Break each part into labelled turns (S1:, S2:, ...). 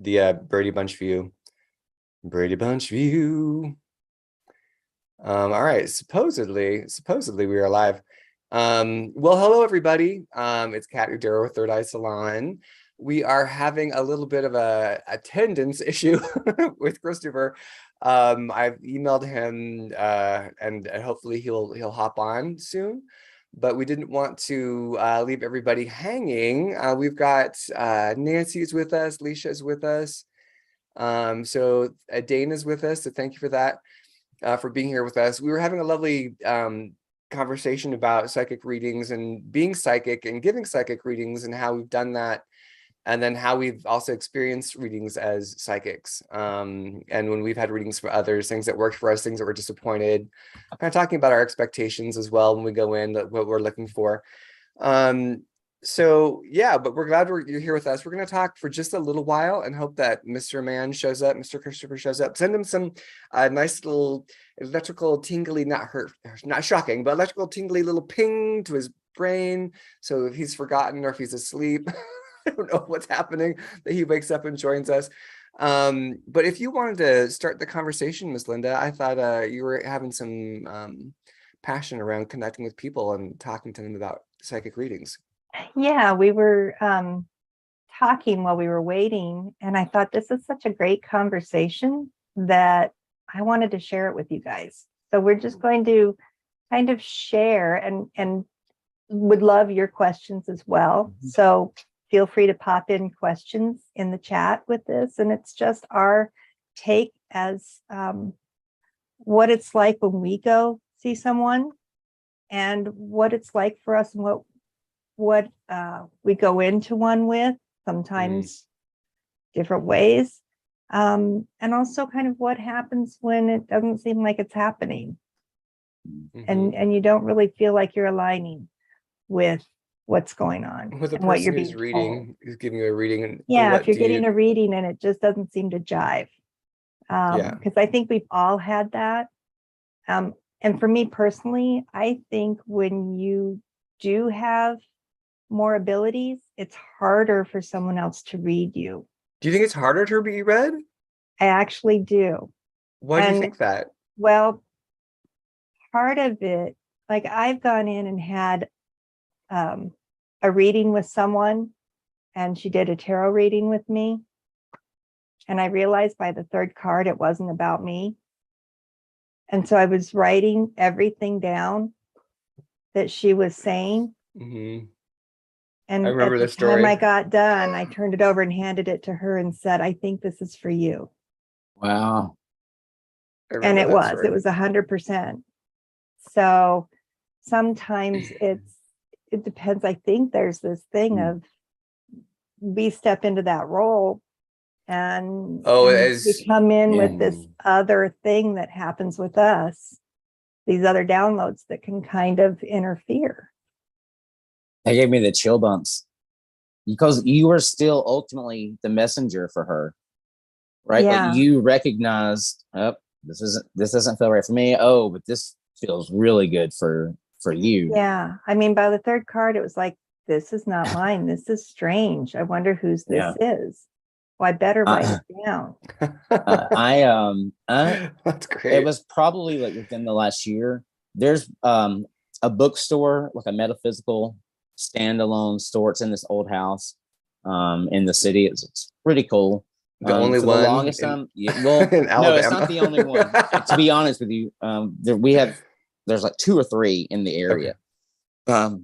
S1: the Brady Bunch view. Brady Bunch view. All right, supposedly we are live. Well, hello everybody. It's Kat Udero with Third Eye Salon. We are having a little bit of a attendance issue with Chrystopher. I've emailed him and hopefully he'll hop on soon. But we didn't want to leave everybody hanging. We've got Nancy's with us, Leisha's with us. So Dana's with us, so thank you for that, for being here with us. We were having a lovely conversation about psychic readings and being psychic and giving psychic readings and how we've done that, and then how we've also experienced readings as psychics. And when we've had readings for others, things that worked for us, things that were disappointed, kind of talking about our expectations as well when we go in, what we're looking for. So yeah, but we're glad you're here with us. We're going to talk for just a little while and hope that Mr. Man shows up, Mr. Chrystopher shows up. Send him some nice little electrical tingly, not shocking, but electrical tingly little ping to his brain. So if he's forgotten or if he's asleep, I don't know what's happening, that he wakes up and joins us. But if you wanted to start the conversation, Miss Linda, I thought you were having some passion around connecting with people and talking to them about psychic readings.
S2: Yeah, we were talking while we were waiting, and I thought this is such a great conversation that I wanted to share it with you guys. So we're just going to kind of share and would love your questions as well. So feel free to pop in questions in the chat with this. And it's just our take as what it's like when we go see someone and what it's like for us and what we go into one with, sometimes different ways. And also kind of what happens when it doesn't seem like it's happening. And you don't really feel like you're aligning with what's going on.
S1: With the
S2: and what
S1: person
S2: you're
S1: who's
S2: being
S1: reading,
S2: told.
S1: who's giving you a reading. And
S2: yeah, if you're getting a reading and it just doesn't seem to jive. Because I think we've all had that. And for me personally, I think when you do have more abilities, it's harder for someone else to read you.
S1: Do you think it's harder to be read?
S2: I actually do.
S1: Why do you think that?
S2: Well, part of it, like I've gone in and had a reading with someone, and she did a tarot reading with me. And I realized by the third card, it wasn't about me. And so I was writing everything down that she was saying. And
S1: I remember
S2: at the
S1: the story.
S2: time I got done, I turned it over and handed it to her and said, I think this is for you.
S3: Wow.
S2: And it was 100%. So sometimes it depends. I think there's this thing of we step into that role and we come in with this other thing that happens with us, these other downloads that can kind of interfere.
S3: That gave me the chill bumps because you were still ultimately the messenger for her, right?
S2: Yeah.
S3: Like you recognized, oh, this doesn't feel right for me. Oh, but this feels really good for you.
S2: Yeah. I mean, by the third card, it was like, this is not mine. This is strange. I wonder whose this is. Well, I better write it down.
S1: That's great.
S3: It was probably like within the last year. There's a bookstore, like a metaphysical standalone store. It's in this old house in the city. It's pretty cool.
S1: The only one.
S3: The longest time. Well, no, it's not the only one. To be honest with you, there's like 2 or 3 in the area. Okay.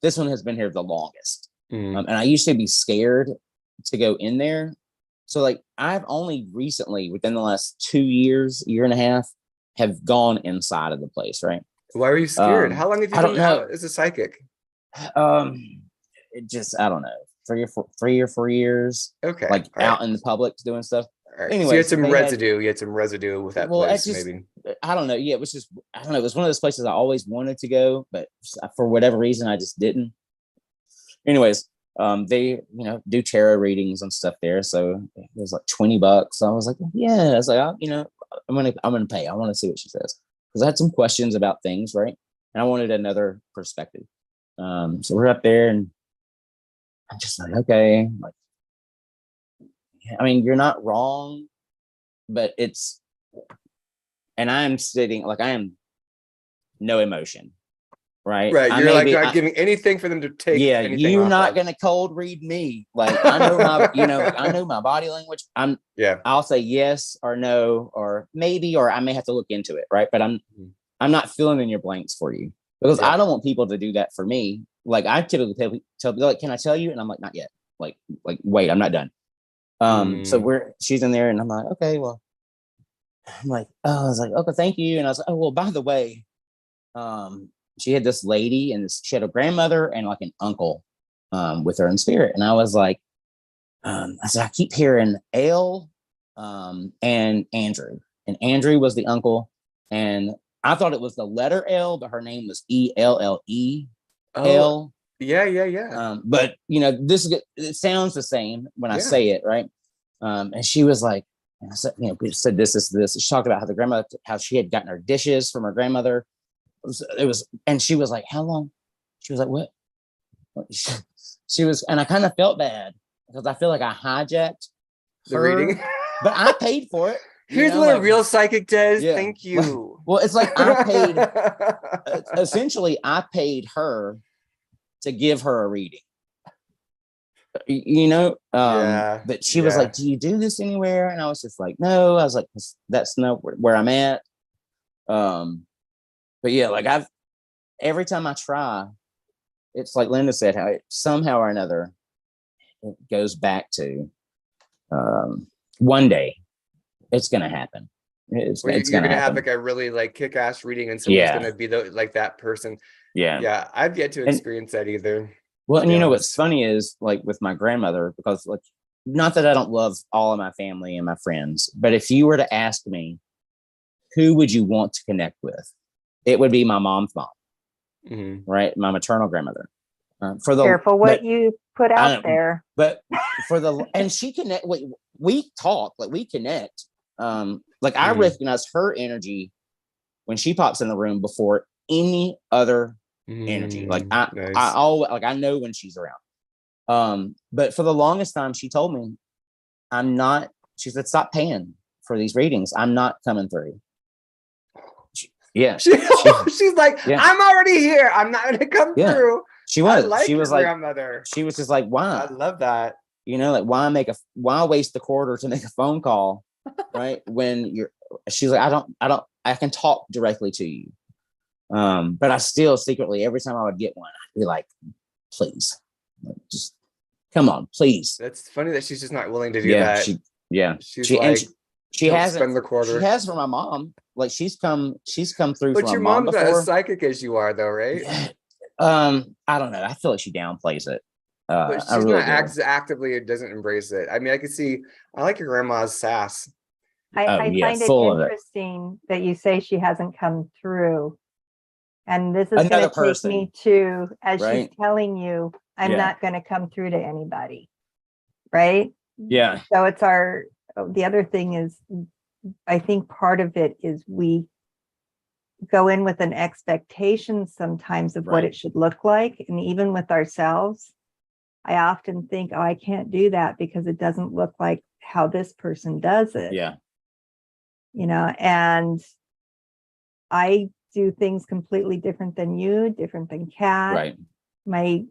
S3: This one has been here the longest, and I used to be scared to go in there. So like I've only recently, within the last 2 years, year and a half, have gone inside of the place. Right?
S1: Why were you scared? How long have you been out as a psychic?
S3: It just, I don't know, 3 or 4 years.
S1: Okay.
S3: Like out in the public doing stuff.
S1: Right.
S3: Anyway,
S1: so you had some residue. You had some residue with that place, maybe.
S3: I don't know. Yeah, it was just, I don't know. It was one of those places I always wanted to go, but for whatever reason, I just didn't. Anyways, they, do tarot readings and stuff there. So it was like $20. So I was like, yeah. I was like, I'm gonna pay. I want to see what she says because I had some questions about things, right? And I wanted another perspective. So we're up there, and I'm just like, okay, like I mean, you're not wrong, but and I'm sitting like I am no emotion, right?
S1: Right. You're like not giving anything for them to take.
S3: Yeah,
S1: anything
S3: you're
S1: off
S3: not
S1: of.
S3: gonna cold read me. Like I know my, I know my body language. I'll say yes or no or maybe, or I may have to look into it, right? But I'm not filling in your blanks for you because I don't want people to do that for me. Like I typically tell like, can I tell you? And I'm like, not yet. Like wait, I'm not done. So she's in there and I'm like, okay, well, I'm like, oh, I was like, okay, thank you. And I was like, oh, well, by the way, she had this lady and she had a grandmother and like an uncle with her in spirit. And I was like, I said, I keep hearing L and Andrew. And Andrew was the uncle. And I thought it was the letter L, but her name was ELLE.
S1: Oh, yeah.
S3: But it sounds the same when I say it, right? And she was like, I said, we said this. She talked about how the grandmother, how she had gotten her dishes from her grandmother. It was, and she was like, how long? She was like, what? She was, and I kind of felt bad because I feel like I hijacked
S1: the reading,
S3: but I paid for it.
S1: Here's what a real psychic does. Yeah. Thank you.
S3: Well, it's like I paid, essentially, I paid her to give her a reading. But she was like, do you do this anywhere? And I was just like, no. I was like, that's not where I'm at. But yeah, like every time I try, it's like Linda said, how somehow or another it goes back to one day it's gonna happen. You're gonna
S1: have like a really like kick-ass reading and someone's gonna be like that person. Yeah, I've yet to experience that either.
S3: Well, and what's funny is like with my grandmother, because like not that I don't love all of my family and my friends, but if you were to ask me who would you want to connect with, it would be my mom's mom, right? My maternal grandmother.
S2: Careful what you put out there.
S3: But and she connect. We talk, like we connect. Like I recognize her energy when she pops in the room before any other energy. Like I know when she's around. But for the longest time, she told me, she said, stop paying for these readings. I'm not coming through.
S1: She's like, I'm already here. I'm not going to come through.
S3: She was like,
S1: grandmother.
S3: She was just like, why?
S1: I love that.
S3: Like why waste the quarter to make a phone call, right? When she's like, I can talk directly to you. But I still secretly, every time I would get one, I'd be like, please, just come on, please.
S1: That's funny that she's just not willing to do that.
S3: She hasn't
S1: spend the quarter.
S3: She has for my mom. Like she's come through.
S1: But
S3: for
S1: your
S3: my mom
S1: mom's
S3: before.
S1: Not as psychic as you are, though, right?
S3: I don't know. I feel like she downplays it.
S1: But she's really not actively. It doesn't embrace it. I mean, I can see. I like your grandma's sass.
S2: I find it interesting that you say she hasn't come through, and this is going to take me to as she's telling you, I'm not going to come through to anybody, right?
S3: Yeah.
S2: So it's the other thing is, I think part of it is we go in with an expectation sometimes of what it should look like. And even with ourselves, I often think, oh, I can't do that because it doesn't look like how this person does it.
S3: Yeah.
S2: And I do things completely different than you, different than Kat.
S3: Right.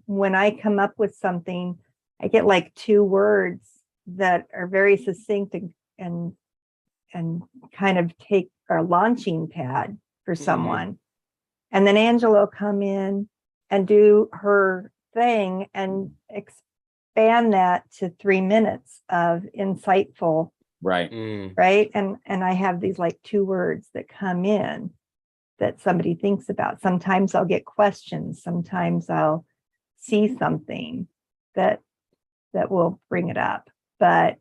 S2: When I come up with something, I get like 2 words that are very succinct and kind of take our launching pad for someone. And then Angela will come in and do her thing and expand that to 3 minutes of insightful.
S3: Right.
S2: Right. And I have these like 2 words that come in that somebody thinks about. Sometimes I'll get questions. Sometimes I'll see something that will bring it up, but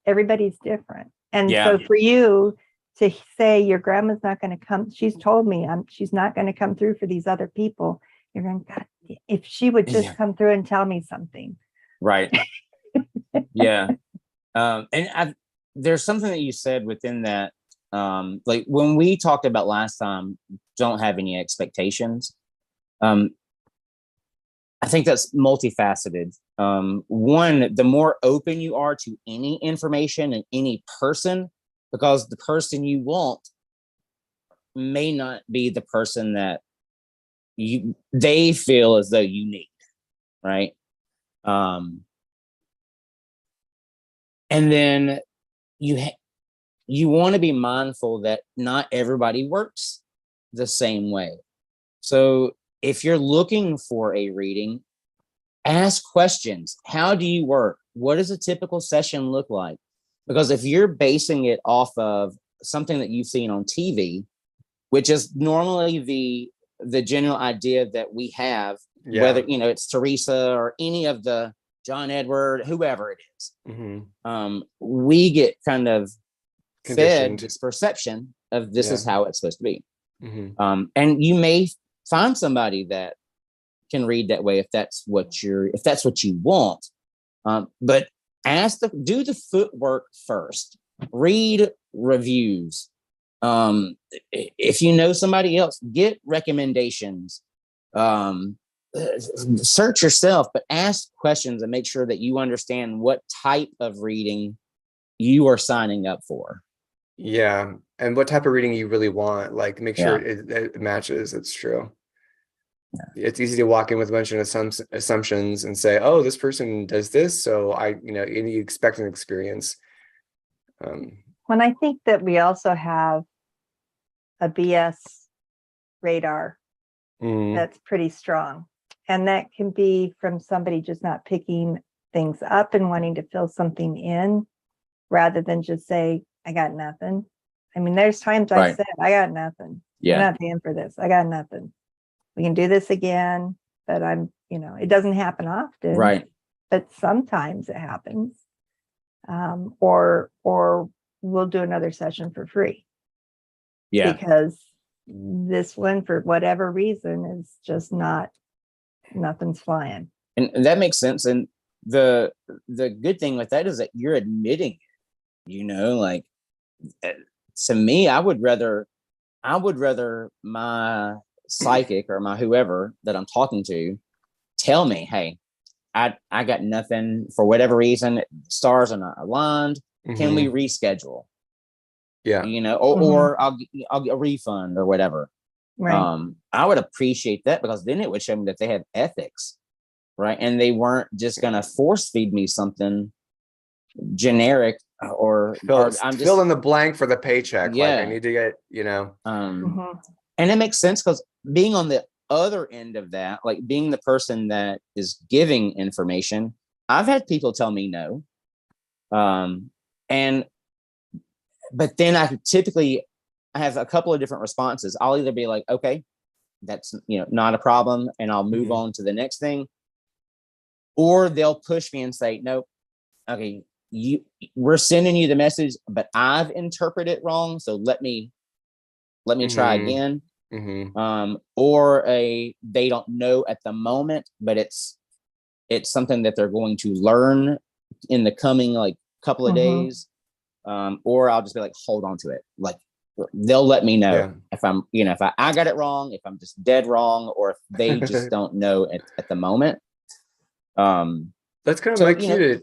S2: everybody's different. And so for you to say your grandma's not going to come, she's told me she's not going to come through for these other people. You're going, God, if she would just come through and tell me something.
S3: Right. Yeah. And there's something that you said within that, like when we talked about last time, don't have any expectations. I think that's multifaceted. one, the more open you are to any information and any person, because the person you want may not be the person that they feel as though you need, right? And then you want to be mindful that not everybody works the same way. So if you're looking for a reading, ask questions. How do you work? What does a typical session look like? Because if you're basing it off of something that you've seen on TV, which is normally the general idea that we have, whether it's Teresa or any of the John Edward, whoever it is, we get kind of fed this perception of this is how it's supposed to be. And you may find somebody that can read that way if that's what you want. But do the footwork first. Read reviews. If you know somebody else, get recommendations. Search yourself, but ask questions and make sure that you understand what type of reading you are signing up for.
S1: Yeah. And what type of reading you really want. Like, make sure it matches. It's true. Yeah. It's easy to walk in with a bunch of assumptions and say, oh, this person does this, so you expect an experience.
S2: When I think that we also have a BS radar that's pretty strong. And that can be from somebody just not picking things up and wanting to fill something in rather than just say, I got nothing. I mean, there's times I said, I got nothing. I'm not paying for this. I got nothing. We can do this again, but it doesn't happen often.
S3: Right.
S2: But sometimes it happens. Or we'll do another session for free. Yeah. Because this one, for whatever reason, is just nothing's flying.
S3: And that makes sense. And the good thing with that is that you're admitting it, like, to me, I would rather my psychic or my whoever that I'm talking to tell me, hey, I got nothing for whatever reason, stars are not aligned. Can we reschedule?
S1: Yeah.
S3: Or I'll get a refund or whatever. Right. I would appreciate that, because then it would show me that they have ethics, right? And they weren't just gonna force feed me something generic or
S1: fill in the blank for the paycheck. Yeah. Like, I need to get,
S3: And it makes sense, because being on the other end of that, like being the person that is giving information, I've had people tell me no. But then I have a couple of different responses. I'll either be like, okay, that's not a problem, and I'll move on to the next thing. Or they'll push me and say, nope, okay, we're sending you the message, but I've interpreted it wrong, so let me try again. Or they don't know at the moment, but it's something that they're going to learn in the coming couple of days. Or I'll just be like, hold on to it. Like, they'll let me know if I'm, if I got it wrong, if I'm just dead wrong, or if they just don't know at the moment.
S1: That's kind of my cue to.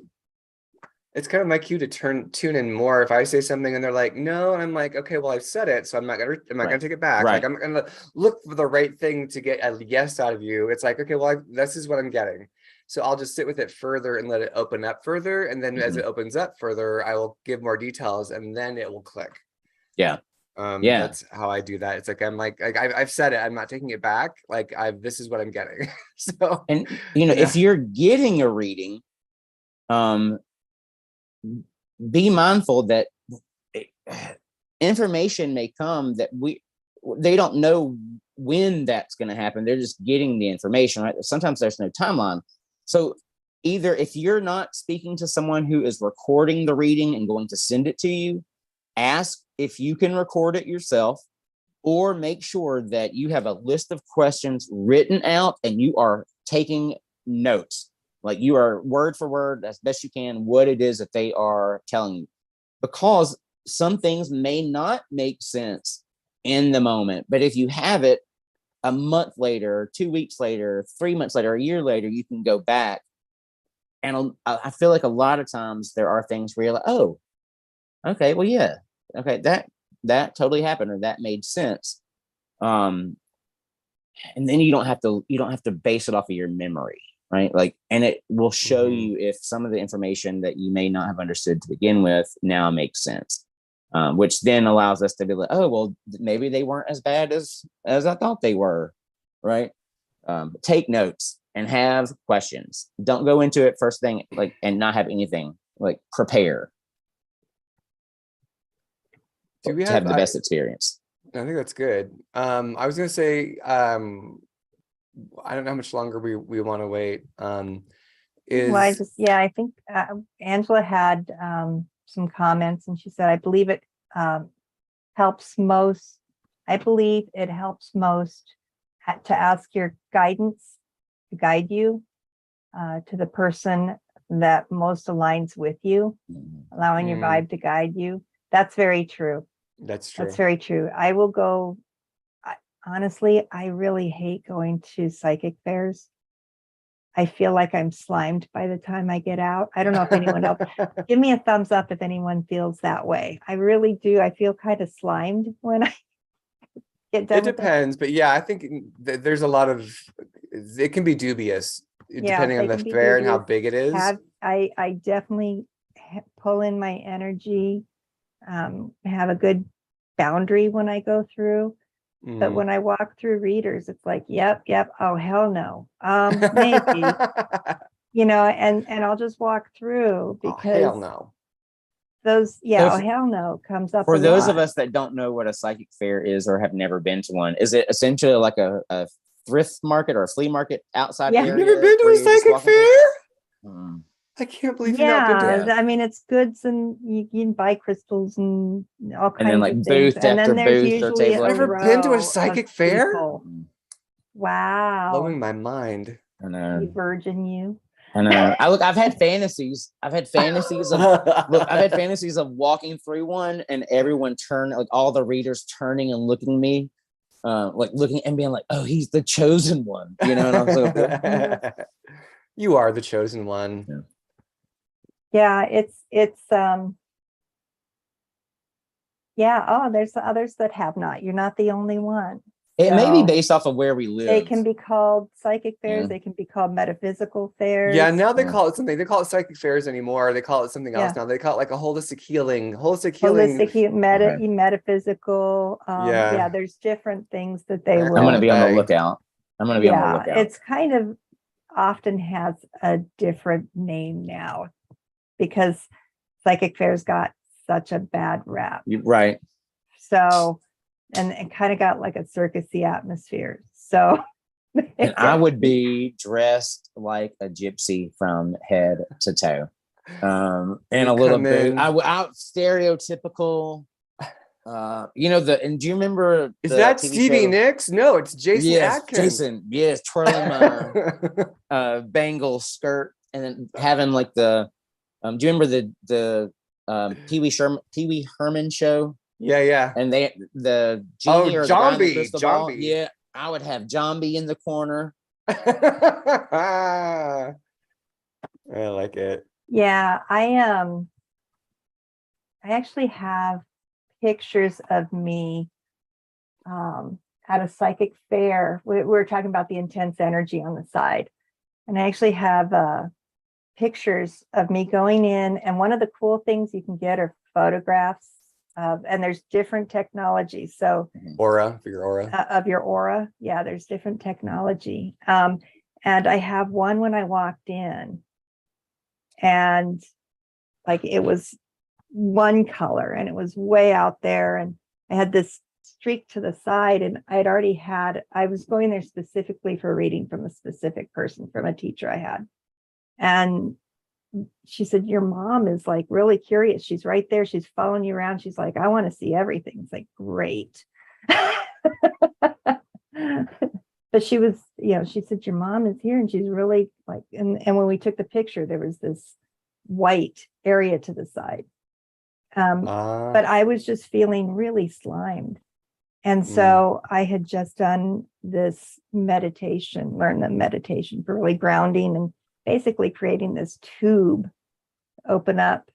S1: It's kind of my cue to tune in more. If I say something and they're like, no, and I'm like, okay, well, I've said it, so I'm not gonna take it back. Right. Like, I'm gonna look for the right thing to get a yes out of you. It's like, okay, well, this is what I'm getting. So I'll just sit with it further and let it open up further. And then as it opens up further, I will give more details, and then it will click.
S3: Yeah.
S1: That's how I do that. It's like, I've said it, I'm not taking it back. Like, this is what I'm getting. So,
S3: and if you're getting a reading, be mindful that information may come that they don't know when that's going to happen. They're just getting the information, right? Sometimes there's no timeline. So either if you're not speaking to someone who is recording the reading and going to send it to you, ask if you can record it yourself, or make sure that you have a list of questions written out and you are taking notes. Like, you are word for word, as best you can, what it is that they are telling you. Because some things may not make sense in the moment. But if you have it a month later, 2 weeks later, 3 months later, a year later, you can go back And I feel like a lot of times there are things where you're like, oh, okay, well, yeah, okay, that totally happened, or that made sense. And then you don't have to base it off of your memory, right? Like, and it will show you if some of the information that you may not have understood to begin with now makes sense, which then allows us to be like, oh, well, maybe they weren't as bad as I thought they were, right? Take notes and have questions. Don't go into it first thing, like, and not have anything, like, prepare to have the best experience.
S1: I think that's good. I was gonna say, I don't know how much longer we want to wait.
S2: Well, I think Angela had some comments, and she said, I believe it helps most. I believe it helps most to ask your guidance to guide you to the person that most aligns with you, allowing your vibe to guide you. That's very true.
S1: That's true.
S2: That's very true. I will go. Honestly, I really hate going to psychic fairs. I feel like I'm slimed by the time I get out. I don't know if anyone else, give me a thumbs up if anyone feels that way. I really do. I feel kind of slimed when I get done. It
S1: depends, but yeah, I think there's a lot of, it can be dubious depending on the fair and how big it is.
S2: I definitely pull in my energy, have a good boundary when I go through. But when I walk through readers, it's like, yep. Oh, hell no. Maybe, and I'll just walk through because
S1: hell no.
S2: Those, oh, hell no comes up.
S3: For those of us that don't know what a psychic fair is or have never been to one, is it essentially like a thrift market or a flea market outside?
S1: You've never been to a psychic fair? I can't believe you've not been to that.
S2: I mean, it's goods, and you can buy crystals and all kinds
S3: and then, like,
S2: of things.
S3: booth after booth or table.
S1: You've never been to a psychic fair?
S2: Wow.
S1: Blowing my mind.
S3: I know.
S2: You virgin, you.
S3: I know. I've had fantasies. I've had fantasies of walking through one and everyone like all the readers turning and looking at me, like looking and being like, oh, he's the chosen one. And I was like,
S1: you are the chosen one.
S2: Yeah. Yeah, it's there's others that have not. You're not the only one.
S3: It may be based off of where we live.
S2: They can be called psychic fairs. They can be called metaphysical fairs.
S1: Yeah, now they call it something. They call it psychic fairs anymore. They call it something else now. They call it like a holistic healing.
S2: Metaphysical. There's different things that they will.
S3: I'm going to be on the lookout.
S2: It's kind of often has a different name now, because psychic fairs got such a bad rap.
S3: Right.
S2: So, and it kind of got like a circusy atmosphere. So
S3: and I would be dressed like a gypsy from head to toe. And a little bit out stereotypical. And do you remember?
S1: Is that Stevie Nicks? No, it's Jason Adkins.
S3: Jason, yes, twirling my bangle skirt, and then having like the. Do you remember the Pee Wee Herman show?
S1: Yeah.
S3: And the genie or
S1: Jambi.
S3: Yeah, I would have Jambi in the corner.
S1: I like it.
S2: Yeah, I actually have pictures of me at a psychic fair. We're talking about the intense energy on the side, and I actually have pictures of me going in. And one of the cool things you can get are photographs and there's different technology. So
S1: aura for your aura
S2: of your aura. Yeah, there's different technology. And I have one when I walked in, and like it was one color and it was way out there, and I had this streak to the side, and I was going there specifically for a reading from a specific person, from a teacher I had. And she said, your mom is like really curious. She's right there. She's following you around. She's like, I want to see everything. It's like, great. But she was, she said, your mom is here, and she's really like, and when we took the picture, there was this white area to the side. But I was just feeling really slimed. And so I had just done this meditation, learned the meditation for really grounding basically creating this tube, open up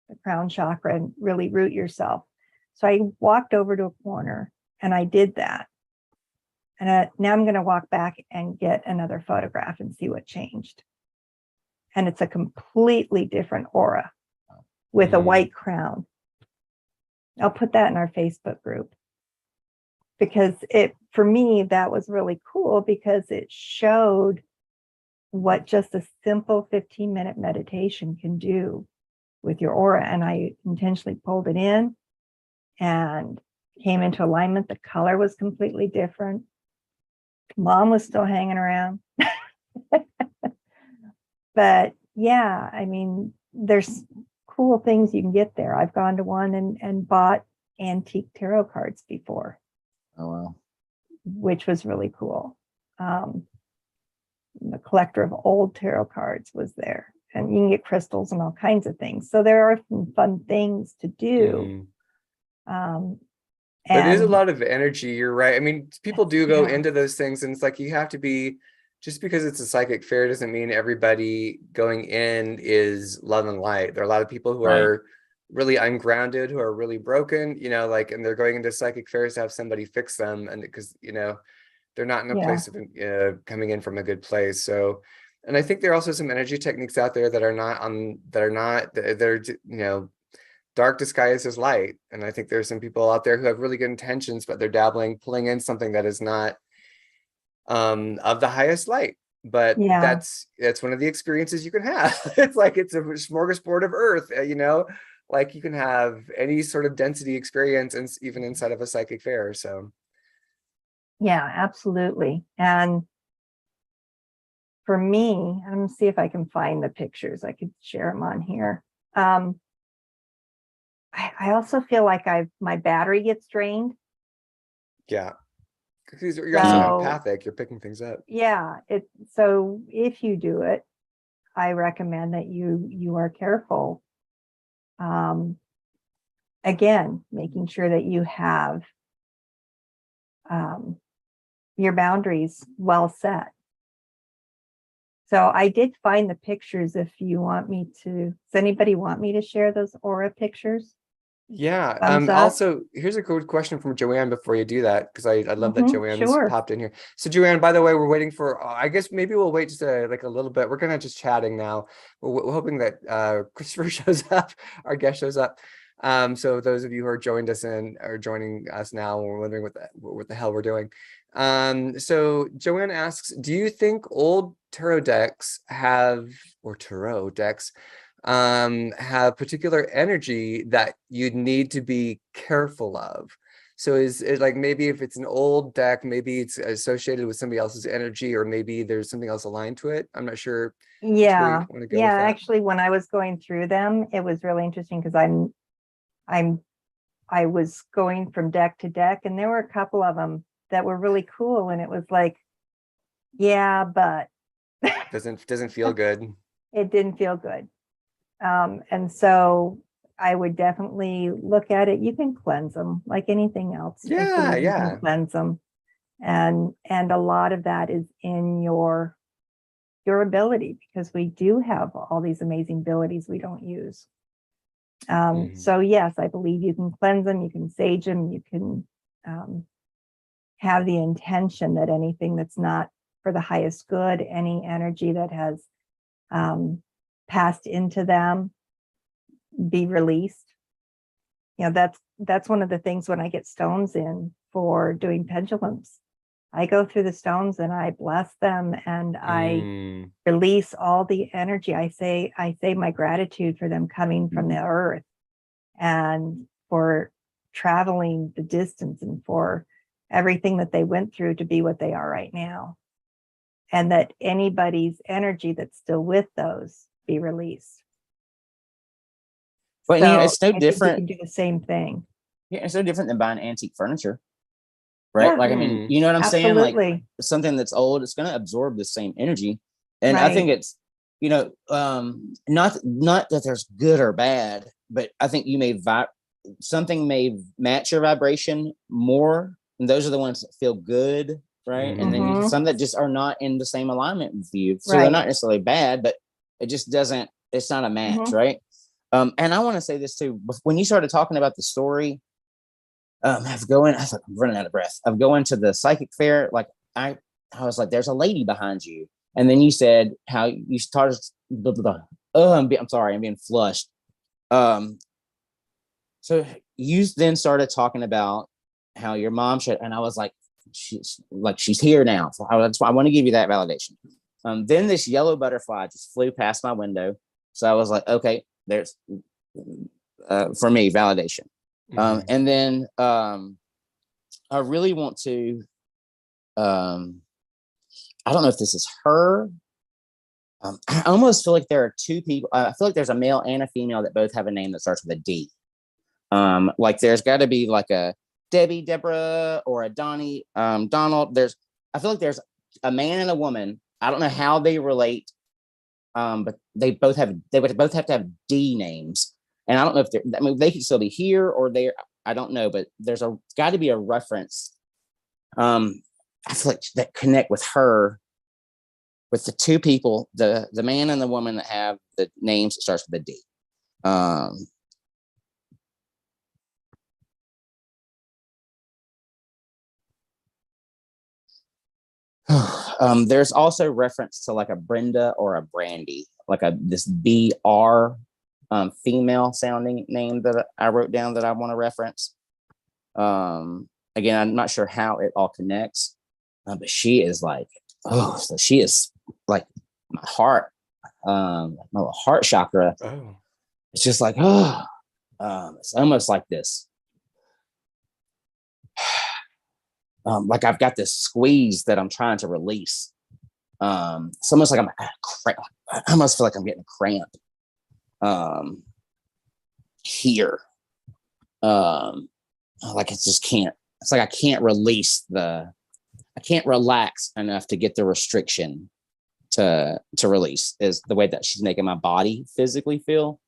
S2: the crown chakra and really root yourself. So I walked over to a corner and I did that. And now I'm going to walk back and get another photograph and see what changed. And it's a completely different aura with a white crown. I'll put that in our Facebook group, because for me, that was really cool, because it showed what just a simple 15-minute meditation can do with your aura. And I intentionally pulled it in and came into alignment. The color was completely different. Mom was still hanging around. But yeah, I mean, there's cool things you can get there. I've gone to one and bought antique tarot cards before.
S3: Oh, wow.
S2: Which was really cool. The collector of old tarot cards was there, and you can get crystals and all kinds of things. So there are some fun things to do.
S1: But it is a lot of energy. You're right. I mean, people do go into those things, and it's like, you have to be, just because it's a psychic fair doesn't mean everybody going in is love and light. There are a lot of people who are really ungrounded, who are really broken, you know, like, and they're going into psychic fairs to have somebody fix them. And because, you know, they're not in a place of coming in from a good place. So, and I think there are also some energy techniques out there that are, you know, dark disguised as light. And I think there's some people out there who have really good intentions, but they're pulling in something that is not of the highest light. But that's one of the experiences you can have. It's like, it's a smorgasbord of earth, you know, like you can have any sort of density experience, and even inside of a psychic fair. So
S2: yeah, absolutely. And for me, I'm gonna see if I can find the pictures. I could share them on here. I also feel like my battery gets drained.
S1: Yeah. Because you're also empathic, you're picking things up.
S2: Yeah. So if you do it, I recommend that you are careful. Again, making sure that you have your boundaries well set. So I did find the pictures. If you want me to, does anybody want me to share those aura pictures?
S1: Yeah. Also, here's a good question from Joanne before you do that, because I love that Joanne's popped in here. So Joanne, by the way, we're waiting for, I guess maybe we'll wait just like a little bit. We're gonna just chatting now. We're hoping that Chrystopher shows up, our guest shows up. So those of you who are joining us now, we're wondering what the hell we're doing. So Joanne asks, do you think old tarot decks have particular energy that you'd need to be careful of? So is it like, maybe if it's an old deck, maybe it's associated with somebody else's energy, or maybe there's something else aligned to it? I'm not sure.
S2: Yeah. Actually, when I was going through them, it was really interesting, because I was going from deck to deck, and there were a couple of them that were really cool. And it was like, yeah, but
S1: doesn't feel good.
S2: It didn't feel good. And so I would definitely look at it. You can cleanse them like anything else. You can cleanse them. And a lot of that is in your ability, because we do have all these amazing abilities we don't use. So yes, I believe you can cleanse them, you can sage them, you can have the intention that anything that's not for the highest good, any energy that has passed into them, be released. You know, that's one of the things when I get stones in for doing pendulums. I go through the stones and I bless them, and I release all the energy. I say my gratitude for them coming from the earth, and for traveling the distance, and for everything that they went through to be what they are right now. And that anybody's energy that's still with those be released.
S3: But
S2: so
S3: it's no different.
S2: You can do the same thing.
S3: Yeah, it's no different than buying antique furniture, right? Like, I mean, you know what I'm saying? Like, something that's old, it's going to absorb the same energy. And I think it's, you know, not that there's good or bad, but I think you may something may match your vibration more, and those are the ones that feel good right? And then you some that just are not in the same alignment with you. So they're not necessarily bad, but it just doesn't, it's not a match, right? And I want to say this too. When you started talking about the story, I'm running out of breath. I'm going to the psychic fair. Like I was like, there's a lady behind you. And then you said how you started, I'm sorry, I'm being flushed. So you then started talking about how your mom should, and I was like, she's here now. So I want to give you that validation. Then this yellow butterfly just flew past my window. So I was like, okay, there's for me validation. And then I really want to, I don't know if this is her. I almost feel like there are two people. I feel like there's a male and a female that both have a name that starts with a D. Like there's got to be like a Debbie, Deborah, or a Donnie, Donald. I feel like there's a man and a woman. I don't know how they relate, but they would both have to have D names. And I don't know if they could still be here or there. I don't know, but there's got to be a reference. I feel like that connect with her, with the two people, the man and the woman that have the names that starts with a D. There's also reference to like a Brenda or a Brandy, like this BR female sounding name that I wrote down that I want to reference. Again, I'm not sure how it all connects, but she is like, so she is like my heart, my heart chakra. It's just like, it's almost like this. Like I've got this squeeze that I'm trying to release. It's almost like I almost feel like I'm getting a cramp here. Like it just can't. It's like I can't release I can't relax enough to get the restriction to release. Is the way that she's making my body physically feel.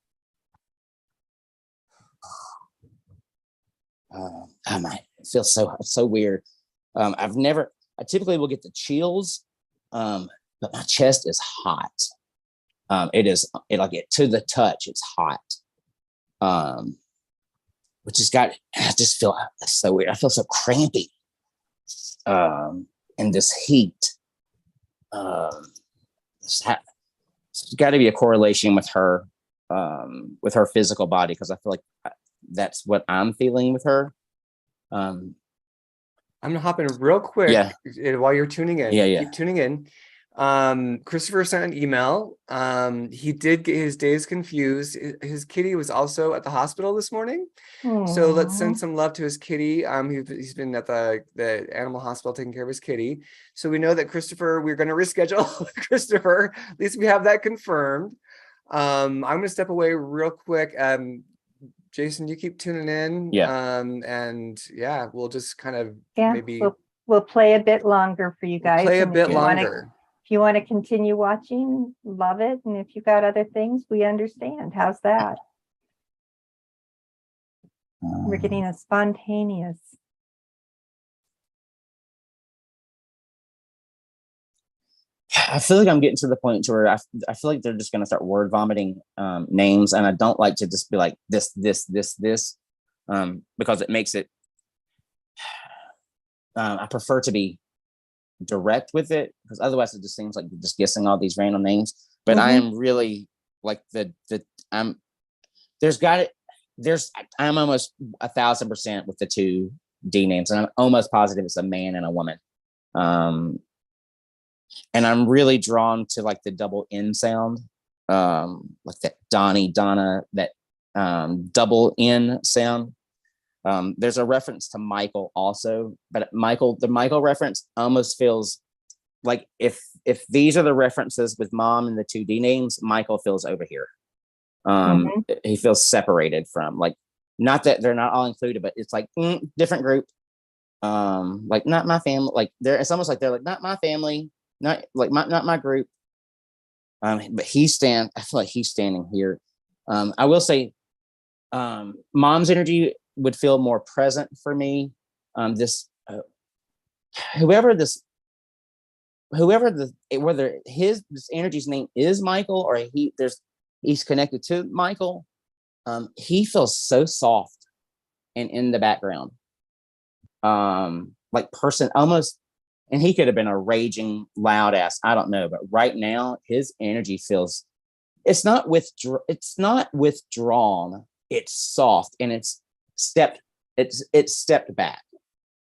S3: It feels so weird. I typically will get the chills, but my chest is hot. To the touch, it's hot. Which I just feel so weird. I feel so crampy. And this heat. It's got to be a correlation with her physical body, because I feel like that's what I'm feeling with her.
S1: I'm gonna hop in real quick while you're tuning in. Keep tuning in. Chrystopher sent an email. He did get his days confused. His kitty was also at the hospital this morning. So let's send some love to his kitty. He's been at the animal hospital taking care of his kitty. So we know that Chrystopher, we're going to reschedule Chrystopher. At least we have that confirmed. I'm going to step away real quick. Jason, you keep tuning in. And we'll just kind of maybe
S2: we'll play a bit longer for you guys.
S1: Play a bit longer.
S2: If you want to continue watching, love it. And if you got other things, we understand. How's that? We're getting a spontaneous.
S3: I feel like I'm getting to the point where I feel like they're just going to start word vomiting names, and I don't like to just be like this, because it makes it. I prefer to be direct with it, because otherwise it just seems like you're just guessing all these random names. But I am really like I'm almost 1,000% with the two D names, and I'm almost positive it's a man and a woman. And I'm really drawn to like the double N sound, like that Donna, that double N sound. There's a reference to Michael also, but the Michael reference almost feels like if these are the references with mom and the two D names, Michael feels over here. He feels separated from, like, not that they're not all included, but it's like different group. Like not my family. Like it's almost like they're like not my family, not my group. But I feel like he's standing here. I will say, mom's energy would feel more present for me. Whoever this whoever whether this energy's name is Michael or he's connected to Michael, he feels so soft and in the background. Like person almost, and he could have been a raging loud ass, I don't know, but right now his energy feels, it's not withdrawn, it's soft, and it's stepped back.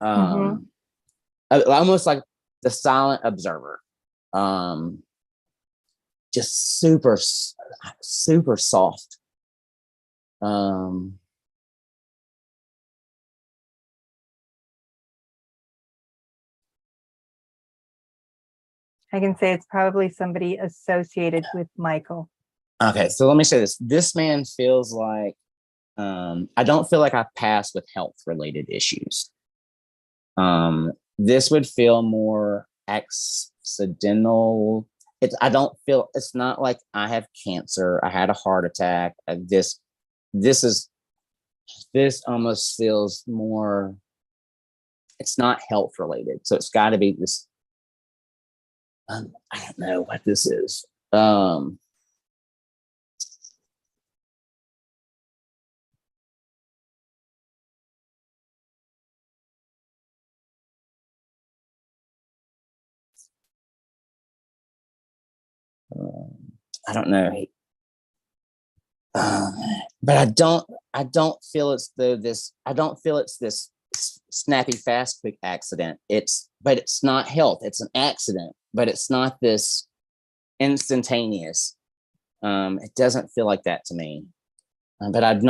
S3: Almost like the silent observer. Just super soft.
S2: I can say it's probably somebody associated with Michael.
S3: Okay, so let me say this. This man feels like, I don't feel like I pass with health related issues. This would feel more accidental. It's not like I have cancer, I had a heart attack. This almost feels more, it's not health related. So it's got to be this, I don't know what this is. I don't know. But I don't feel it's this snappy, fast, quick accident. But it's not health. It's an accident, but it's not this instantaneous. It doesn't feel like that to me. But I'm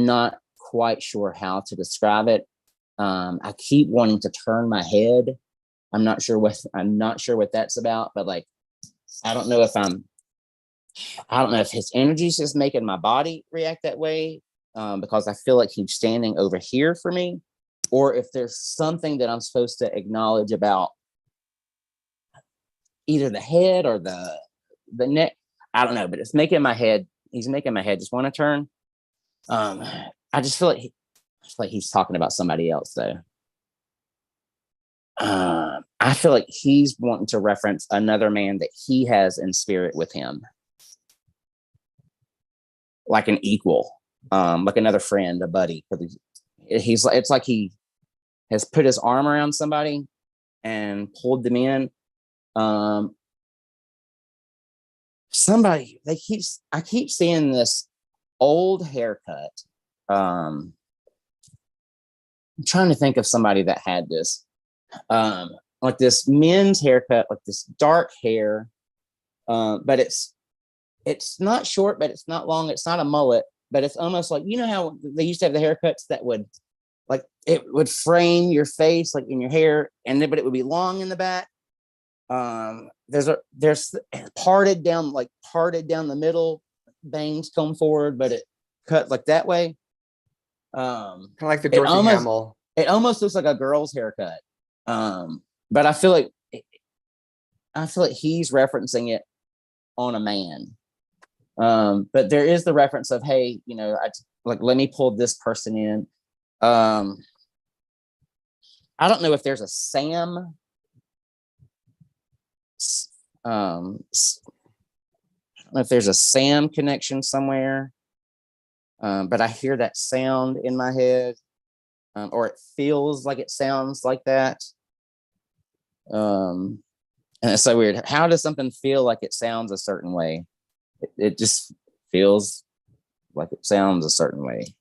S3: not quite sure how to describe it. I keep wanting to turn my head. I'm not sure what that's about, but like, I don't know if his energy is just making my body react that way, because I feel like he's standing over here for me, or if there's something that I'm supposed to acknowledge about either the head or the neck. I don't know, but it's making my head. He's making my head just want to turn. I just feel like he's talking about somebody else though. I feel like he's wanting to reference another man that he has in spirit with him, like an equal, like another friend, a buddy. It's like he has put his arm around somebody and pulled them in. I keep seeing this old haircut. I'm trying to think of somebody that had this. Like this men's haircut, like this dark hair, but it's not short, but it's not long. It's not a mullet, but it's almost like, you know how they used to have the haircuts that would, like, it would frame your face, like in your hair, but it would be long in the back. There's parted down the middle, bangs come forward, but it cut like that way.
S1: Kind of like the Dorothy Hamill.
S3: It almost looks like a girl's haircut. But I feel like he's referencing it on a man. But there is the reference of, hey, let me pull this person in. I don't know if there's a Sam. I don't know if there's a Sam connection somewhere. But I hear that sound in my head, or it feels like it sounds like that. And it's so weird. How does something feel like it sounds a certain way? It just feels like it sounds a certain way.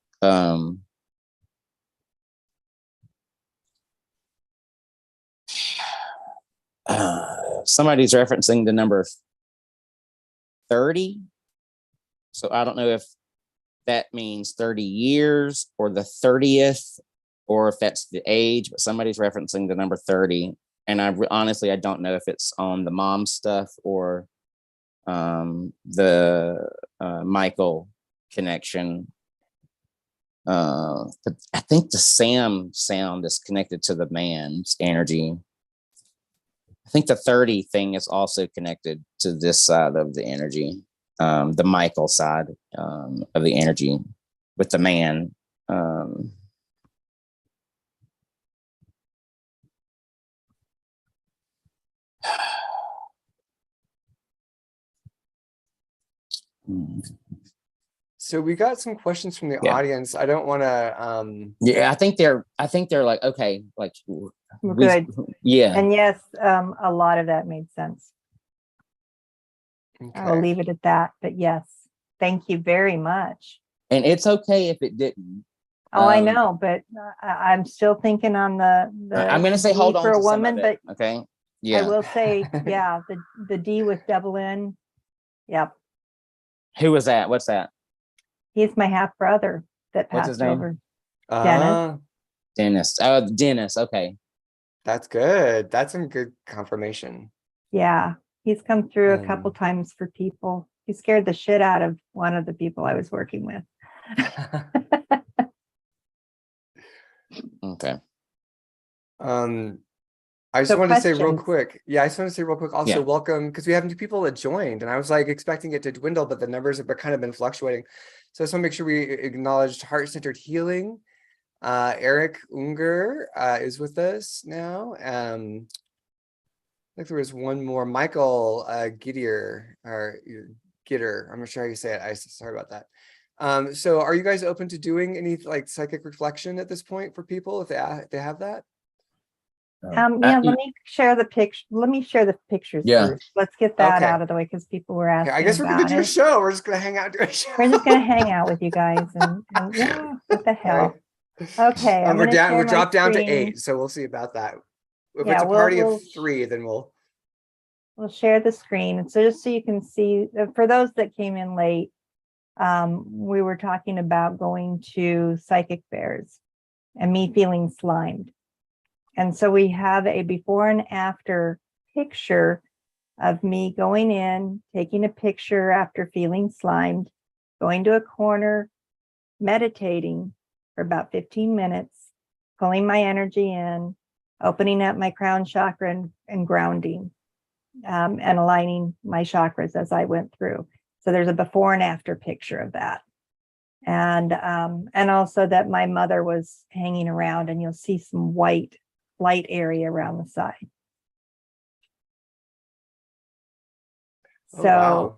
S3: Somebody's referencing the number 30. So I don't know if that means 30 years or the 30th, or if that's the age, but somebody's referencing the number 30. And honestly, I don't know if it's on the mom stuff or the Michael connection. But I think the Sam sound is connected to the man's energy. I think the 30 thing is also connected to this side of the energy, the Michael side of the energy with the man.
S1: So we got some questions from the audience. I don't want to.
S3: Yeah, I think they're like, okay, like
S2: We're good.
S3: Yeah.
S2: And yes, a lot of that made sense.
S1: Okay.
S2: I will leave it at that. But yes, thank you very much.
S3: And it's okay if it didn't.
S2: Oh, I know, but I'm still thinking on the
S3: I'm going to say hold on
S2: for
S3: to
S2: a woman,
S3: some of it,
S2: but
S3: okay. Yeah.
S2: I will say, yeah, the D with double N. Yep.
S3: Who was that? What's that?
S2: He's my half brother that
S3: What's his
S2: passed
S3: name?
S2: over. Dennis.
S3: Dennis. Oh, Dennis. Okay.
S1: That's good. That's some good confirmation.
S2: Yeah, he's come through a couple times for people. He scared the shit out of one of the people I was working with.
S3: Okay.
S1: I just wanted to say real quick. Yeah, I just want to say real quick. Also, welcome, because we have new people that joined, and I was like expecting it to dwindle, but the numbers have kind of been fluctuating. So I just want to make sure we acknowledged heart-centered healing. Eric Unger is with us now. I think there was one more, Michael Gitter, or Gitter. I'm not sure how you say it. Sorry about that. So are you guys open to doing any like psychic reflection at this point for people if they have that?
S2: Yeah, let me share the picture. Let me share the pictures first. Let's get that out of the way because people were asking.
S1: I guess we're gonna do a show. We're just gonna hang out, do a show.
S2: We're just gonna hang out with you guys and yeah, what the hell? Okay,
S1: we're dropped down to 8, so we'll see about that. If it's a party of 3, then we'll
S2: share the screen. And so just so you can see, for those that came in late, we were talking about going to psychic fairs and me feeling slimed. And so we have a before and after picture of me going in, taking a picture after feeling slimed, going to a corner, meditating for about 15 minutes, pulling my energy in, opening up my crown chakra and grounding, and aligning my chakras as I went through. So there's a before and after picture of that. And also that my mother was hanging around, and you'll see some white light area around the side. So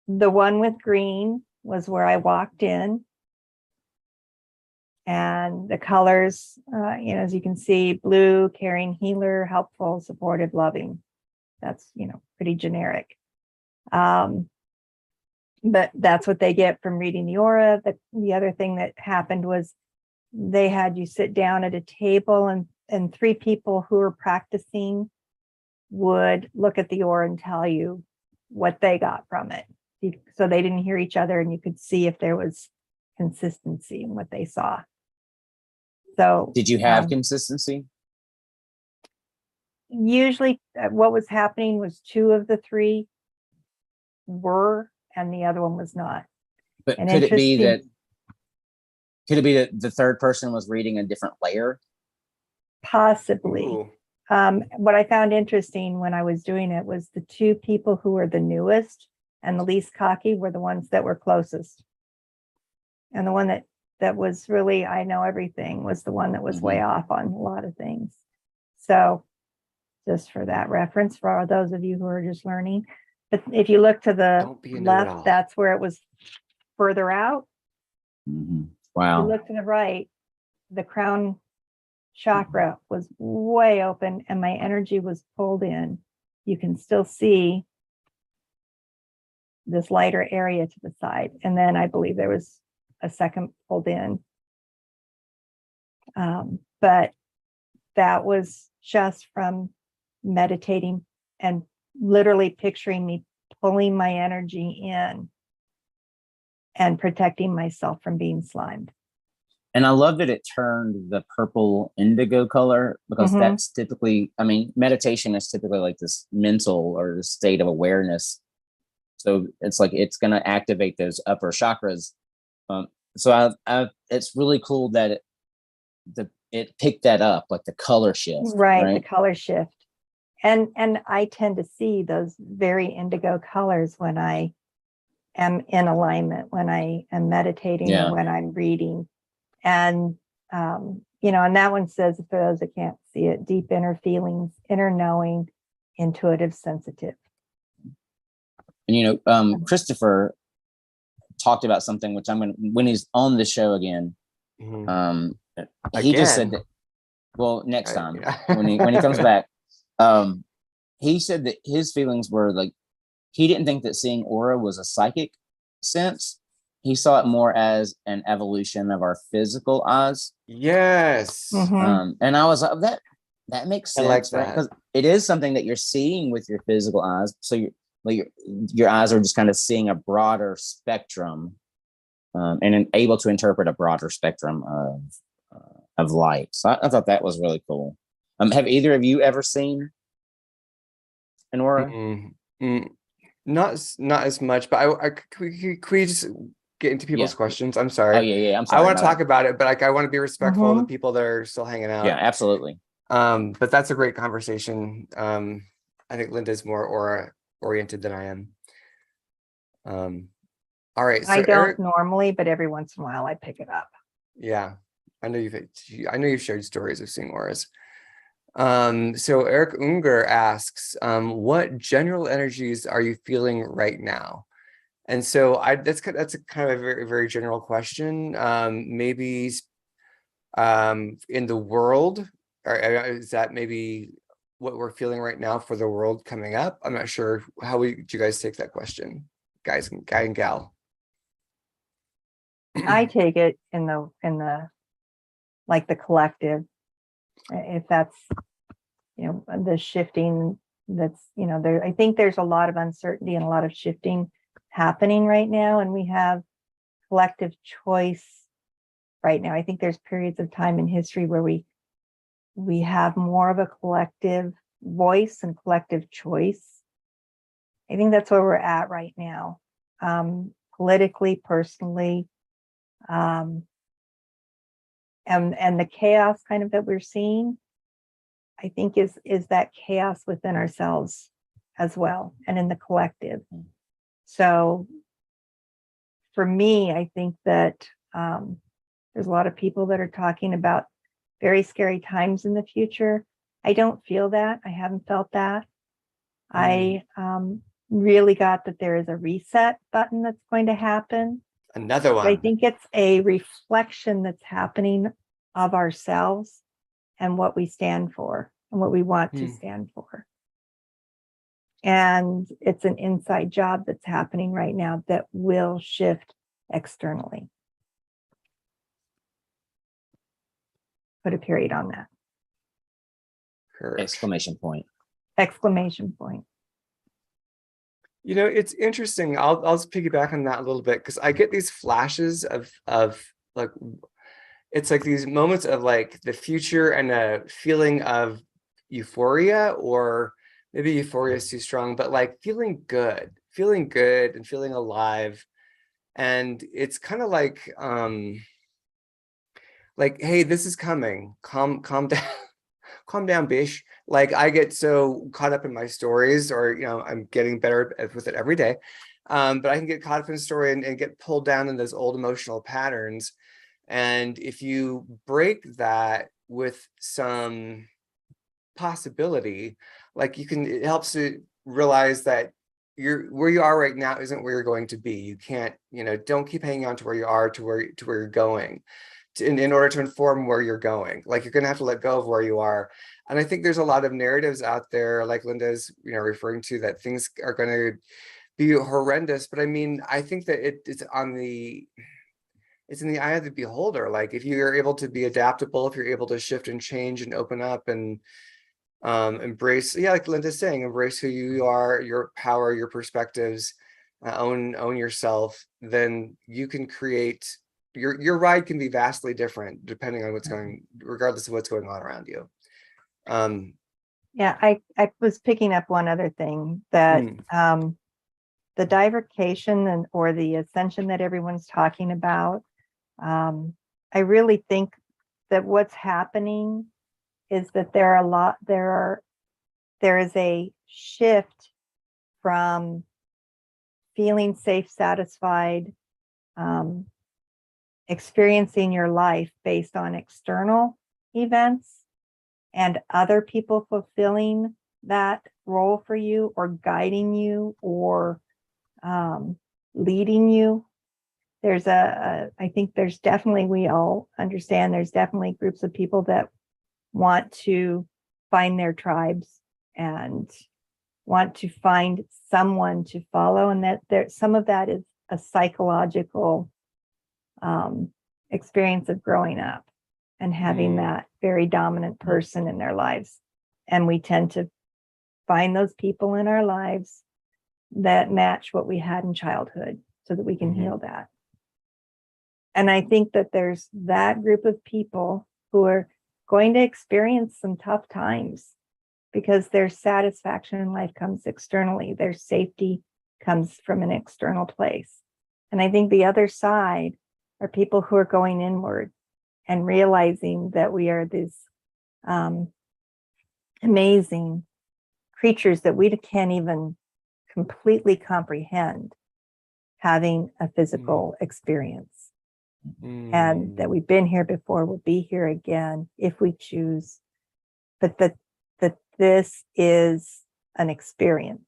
S2: the one with green was where I walked in. And the colors, as you can see, blue, caring, healer, helpful, supportive, loving. That's, pretty generic. But that's what they get from reading the aura. The other thing that happened was they had you sit down at a table and 3 people who were practicing would look at the aura and tell you what they got from it. So they didn't hear each other, and you could see if there was consistency in what they saw. So
S3: did you have consistency?
S2: Usually what was happening was 2 of the 3 were, and the other one was not.
S3: But could it be that the third person was reading a different layer?
S2: Possibly.
S1: Ooh.
S2: What I found interesting when I was doing it was the 2 people who were the newest and the least cocky were the ones that were closest. And the one that was really, I know everything, was the one that was way off on a lot of things. So just for that reference, for those of you who are just learning. But if you look to the left, that's where it was further out.
S3: Wow.
S2: If you look to the right, the crown chakra was way open and my energy was pulled in. You can still see this lighter area to the side. And then I believe there was a second pulled in. But that was just from meditating and literally picturing me pulling my energy in and protecting myself from being slimed.
S3: And I love that it turned the purple indigo color, because that's typically, meditation is typically like this mental or the state of awareness. So it's like it's going to activate those upper chakras. So it's really cool that it picked that up, like the color shift.
S2: Right, the color shift. And I tend to see those very indigo colors when I am in alignment, when I am meditating, or when I'm reading. And, and that one says, for those that can't see it, deep inner feelings, inner knowing, intuitive, sensitive.
S3: And, Chrystopher, talked about something which I'm gonna, when he's on the show again, he just said that, well, next time when he comes back, he said that his feelings were like, he didn't think that seeing aura was a psychic sense. He saw it more as an evolution of our physical eyes.
S1: Yes.
S3: And I was like, that makes sense,
S1: I like
S3: right?
S1: that.
S3: Because it is something that you're seeing with your physical eyes. So your eyes are just kind of seeing a broader spectrum, and able to interpret a broader spectrum of light. So I thought that was really cool. Have either of you ever seen an aura?
S1: Not as much, but could we just get into people's questions? I'm sorry.
S3: Oh yeah. I'm sorry.
S1: I want to talk about it, but I want to be respectful of the people that are still hanging out.
S3: Yeah, absolutely.
S1: But that's a great conversation. I think Linda's more aura oriented than I am. All right. So
S2: I don't normally, but every once in a while I pick it up.
S1: Yeah, I know you've shared stories of seeing auras. So Eric Unger asks, what general energies are you feeling right now? And so that's a kind of a very, very general question. Maybe in the world, or is that maybe what we're feeling right now for the world coming up? I'm not sure. How would you guys take that question, guy and gal?
S2: I take it in the like the collective, if that's, the shifting that's, there, I think there's a lot of uncertainty and a lot of shifting happening right now, and we have collective choice right now. I think there's periods of time in history where we have more of a collective voice and collective choice. I think that's where we're at right now, politically, personally, and the chaos kind of that we're seeing, I think is that chaos within ourselves as well, and in the collective. So for me, I think that there's a lot of people that are talking about very scary times in the future. I don't feel that. I haven't felt that. I really got that there is a reset button that's going to happen.
S1: Another one.
S2: I think it's a reflection that's happening of ourselves and what we stand for and what we want to stand for. And it's an inside job that's happening right now that will shift externally. Put a period on that.
S3: Exclamation point.
S2: Exclamation point.
S1: It's interesting. I'll just piggyback on that a little bit, because I get these flashes of like, it's like these moments of like the future and a feeling of euphoria, or maybe euphoria is too strong, but like feeling good and feeling alive. And it's kind of like, hey, this is coming. Calm down. Calm down, bish. Like, I get so caught up in my stories, or, I'm getting better with it every day. But I can get caught up in a story and get pulled down in those old emotional patterns. And if you break that with some possibility, like it helps to realize that where you are right now isn't where you're going to be. You can't, don't keep hanging on to where you are, to where you're going. In order to inform where you're going, like, you're going to have to let go of where you are. And I think there's a lot of narratives out there, like Linda's, referring to, that things are going to be horrendous. But I mean, I think that it's in the eye of the beholder. Like, if you're able to be adaptable, if you're able to shift and change and open up and embrace, like Linda's saying, embrace who you are, your power, your perspectives, own yourself, then you can create. Your ride can be vastly different depending on regardless of what's going on around you.
S2: Yeah, I was picking up one other thing, that the divercation or the ascension that everyone's talking about. I really think that what's happening is that there is a shift from feeling safe, satisfied, experiencing your life based on external events and other people fulfilling that role for you, or guiding you, or leading you, I think there's definitely, we all understand there's definitely groups of people that want to find their tribes and want to find someone to follow, and that there, some of that is a psychological experience of growing up and having that very dominant person in their lives. And we tend to find those people in our lives that match what we had in childhood so that we can heal that. And I think that there's that group of people who are going to experience some tough times because their satisfaction in life comes externally. Their safety comes from an external place. And I think the other side are people who are going inward and realizing that we are these amazing creatures that we can't even completely comprehend having a physical experience. And that we've been here before, we'll be here again if we choose, but that this is an experience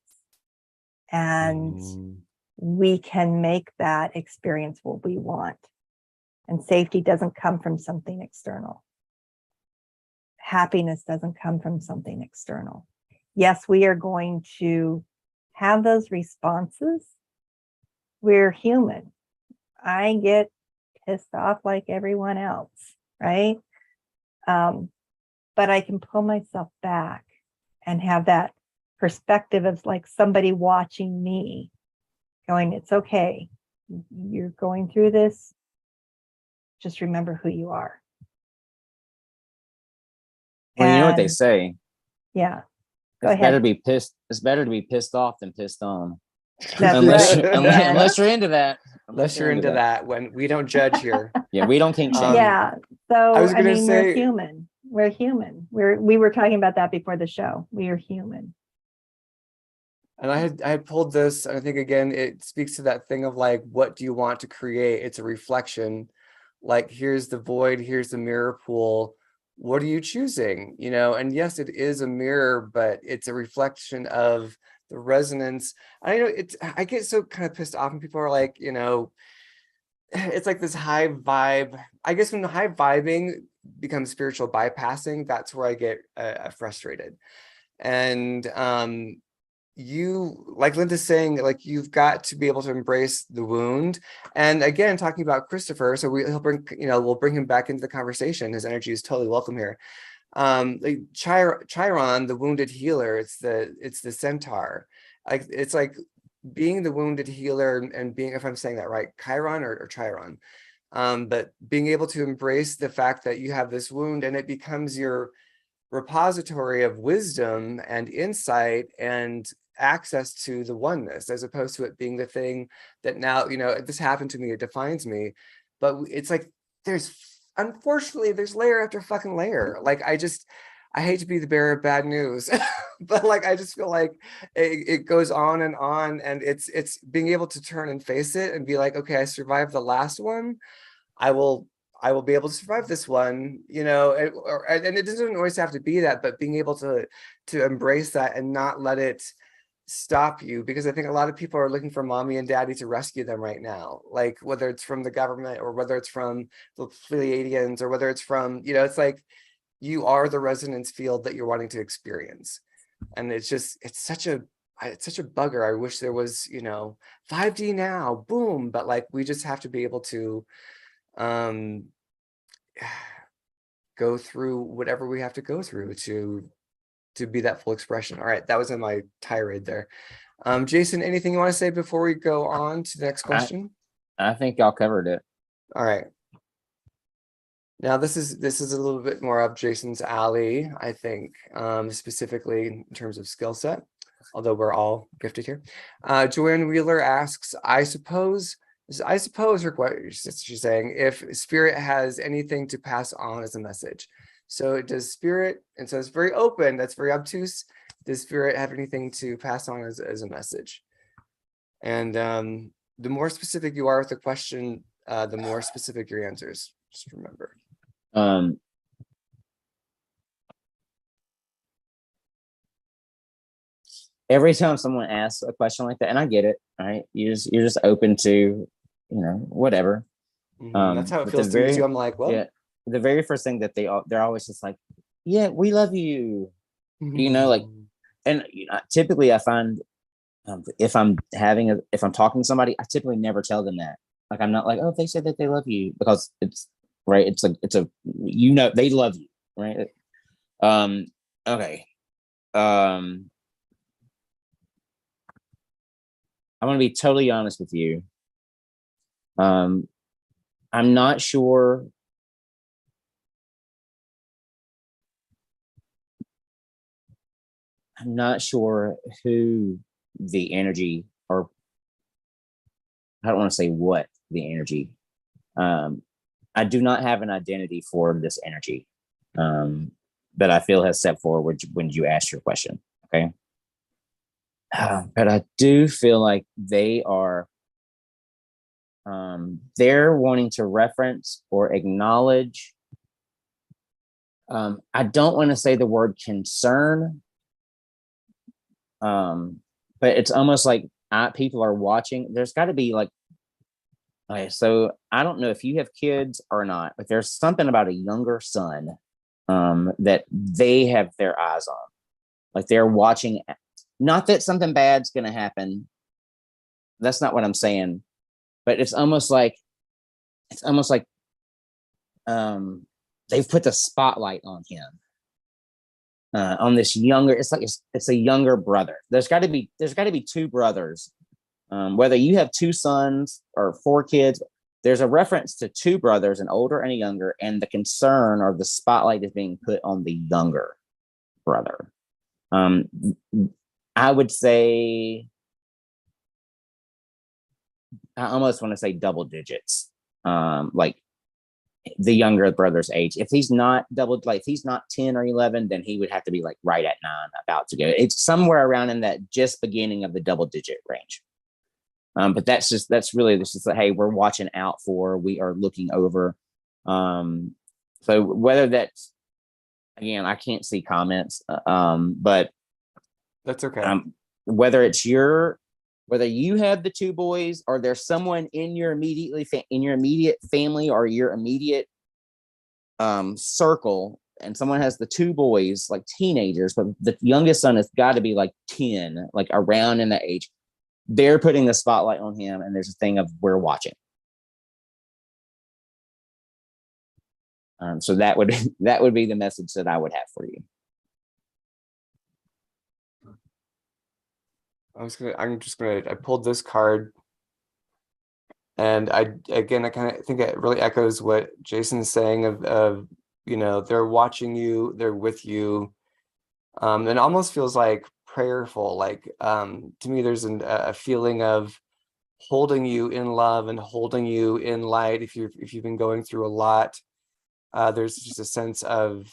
S2: and we can make that experience what we want. And safety doesn't come from something external. Happiness doesn't come from something external. Yes, we are going to have those responses. We're human. I get pissed off like everyone else, right? But I can pull myself back and have that perspective of like somebody watching me going, it's okay. You're going through this. Just remember who you are.
S3: Well, you know what they say.
S2: Yeah.
S3: It's better to be pissed. It's better to be pissed off than pissed on.
S2: That's
S3: unless,
S2: right.
S3: unless you're into that.
S1: Unless you're into that, when we don't judge here.
S3: Yeah, we don't kink shame.
S2: Yeah. So
S1: I was gonna say,
S2: we're human. We're human. We were talking about that before the show. We are human.
S1: And I had pulled this, and I think again it speaks to that thing of like, what do you want to create? It's a reflection. Like, here's the void, here's the mirror pool. What are you choosing? You know, and yes, it is a mirror, but it's a reflection of the resonance. I know I get so kind of pissed off when people are like, you know, it's like this high vibe. I guess when the high vibing becomes spiritual bypassing, that's where I get frustrated. And you, like Linda's saying, like, you've got to be able to embrace the wound. And again, talking about Chrystopher, so he'll bring, you know, we'll bring him back into the conversation. His energy is totally welcome here. Like Chiron, the wounded healer, it's the centaur. Like, it's like being the wounded healer and being, if I'm saying that right, Chiron or Chiron, but being able to embrace the fact that you have this wound and it becomes your repository of wisdom and insight and access to the oneness, as opposed to it being the thing that now, you know, this happened to me, it defines me. But it's like, unfortunately, there's layer after fucking layer. Like, I hate to be the bearer of bad news, but like, I just feel like it goes on, and it's being able to turn and face it and be like, okay, I survived the last one. I will be able to survive this one, you know, and it doesn't always have to be that, but being able to embrace that and not let it stop you, because I think a lot of people are looking for mommy and daddy to rescue them right now, like whether it's from the government or whether it's from the Pleiadians or whether it's from, you know, it's like, you are the resonance field that you're wanting to experience. And it's such a bugger. I wish there was, you know, 5D now, boom, but like, we just have to be able to go through whatever we have to go through to be that full expression. All right, that was in my tirade there. Jason, anything you want to say before we go on to the next question?
S3: I think y'all covered it.
S1: All right. Now this is a little bit more up Jason's alley, I think, specifically in terms of skill set, although we're all gifted here. Joanne Wheeler asks, I suppose her question, she's saying, if spirit has anything to pass on as a message. So does spirit, and so it's very open, that's very obtuse, does spirit have anything to pass on as a message? And the more specific you are with the question, the more specific your answers, just remember.
S3: Every time someone asks a question like that, and I get it, right? You're just open to whatever.
S1: That's how it
S3: but
S1: feels
S3: the
S1: to me
S3: very
S1: too. I'm like, well,
S3: yeah, the very first thing that they're always just like, yeah, we love you, like, and typically I find if I'm talking to somebody, I typically never tell them that. Like, I'm not like, oh, they said that they love you, because it's right. It's like, they love you, right? Okay. I'm going to be totally honest with you. I'm not sure. I'm not sure who the energy, or I don't want to say what the energy. I do not have an identity for this energy that I feel has stepped forward when you asked your question. Okay. But I do feel like they are, they're wanting to reference or acknowledge. I don't want to say the word concern, but it's almost like people are watching. There's got to be like, okay, so I don't know if you have kids or not, but there's something about a younger son that they have their eyes on. Like, they're watching. Not that something bad's going to happen. That's not what I'm saying. But it's almost like they've put the spotlight on him, on this younger. It's like it's a younger brother. There's got to be two brothers. Whether you have two sons or four kids, there's a reference to two brothers, an older and a younger, and the concern or the spotlight is being put on the younger brother. I would say, I almost want to say double digits. Like the younger brother's age. If he's not if he's not 10 or 11, then he would have to be like right at 9, about to go. It's somewhere around in that just beginning of the double digit range. But that's really just like, hey, we're watching out for, we are looking over. So whether that's, again, I can't see comments, but
S1: that's okay.
S3: Whether you have the two boys, or there's someone in your immediate family or your immediate circle, and someone has the two boys, like teenagers, but the youngest son has got to be like 10, like around in that age. They're putting the spotlight on him, and there's a thing of, we're watching. So that would be the message that I would have for you.
S1: I pulled this card, and I kind of think it really echoes what Jason's saying of they're watching you, they're with you. It almost feels like prayerful. Like, to me, there's a feeling of holding you in love and holding you in light. If you've been going through a lot, there's just a sense of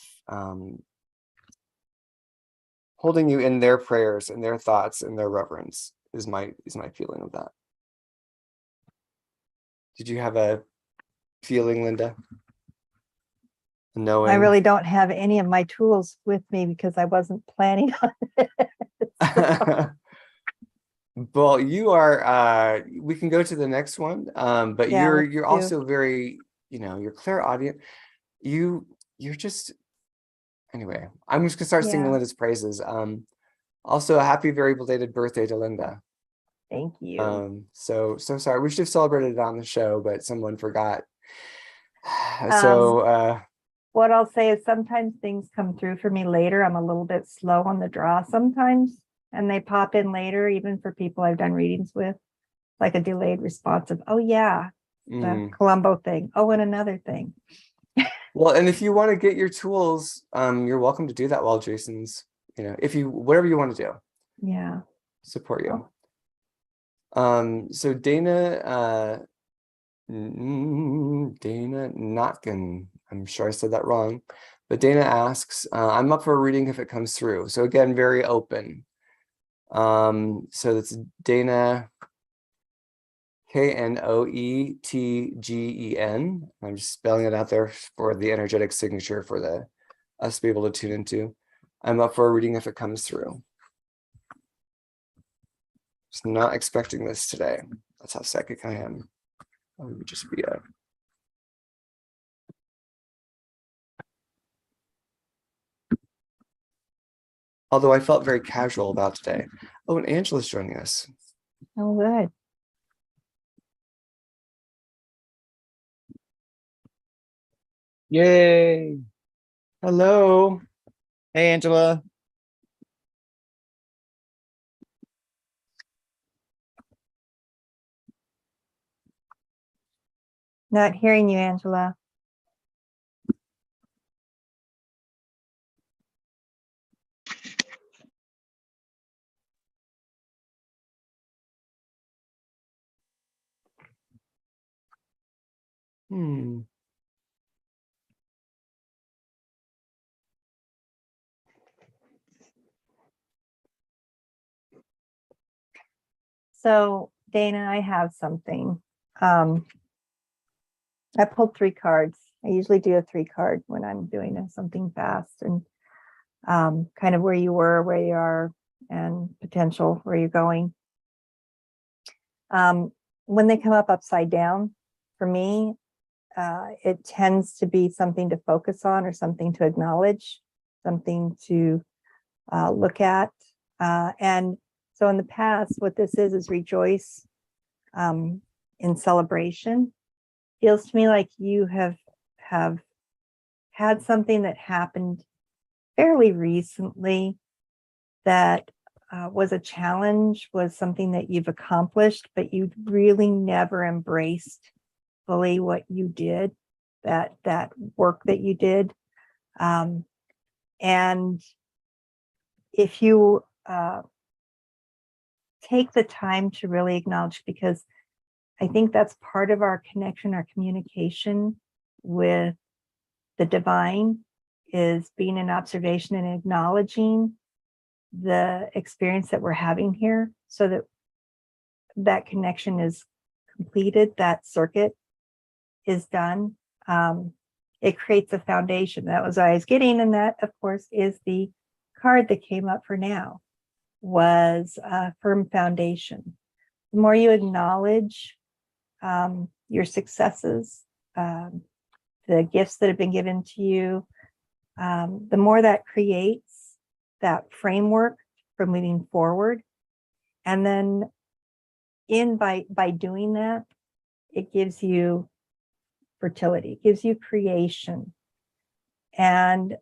S1: holding you in their prayers and their thoughts and their reverence is my feeling of that. Did you have a feeling, Linda? Knowing?
S2: I really don't have any of my tools with me because I wasn't planning on it.
S1: Well, you are, we can go to the next one. But yeah, you're also very, you're clairaudient. You're just, anyway, I'm just gonna start singing Linda's praises. Also, a happy, very belated birthday to Linda.
S2: Thank you.
S1: So sorry. We should have celebrated it on the show, but someone forgot.
S2: What I'll say is sometimes things come through for me later. I'm a little bit slow on the draw sometimes, and they pop in later, even for people I've done readings with, like a delayed response of, oh yeah, the Columbo thing. Oh, and another thing.
S1: Well, and if you want to get your tools, you're welcome to do that while Jason's, whatever you want to do.
S2: Yeah.
S1: Support you. So Dana Notkin, I'm sure I said that wrong, but Dana asks, I'm up for a reading if it comes through. So again, very open. So that's Dana, Knoetgen. I'm just spelling it out there for the energetic signature for us to be able to tune into. I'm up for a reading if it comes through. Just not expecting this today. That's how psychic I am. Oh, it would just be a. Although I felt very casual about today. Oh, and Angela's joining us.
S2: Oh, good.
S3: Yay.
S1: Hello.
S3: Hey, Angela.
S2: Not hearing you, Angela. So, Dana, I have something. I pulled 3 cards. I usually do a 3 card when I'm doing something fast, and kind of where you were, where you are, and potential where you're going. When they come up upside down, for me, it tends to be something to focus on or something to acknowledge, something to look at. And so in the past, what this is rejoice in celebration. Feels to me like you have had something that happened fairly recently that was a challenge, was something that you've accomplished, but you really never embraced fully what you did, that work that you did. And if you take the time to really acknowledge, because I think that's part of our connection, our communication with the divine, is being in observation and acknowledging the experience that we're having here, so that that connection is completed, that circuit is done. It creates a foundation. That was what I was getting, and that, of course, is the card that came up for now, was a firm foundation. The more you acknowledge your successes, the gifts that have been given to you, the more that creates that framework for moving forward. And then by doing that, it gives you fertility, it gives you creation. And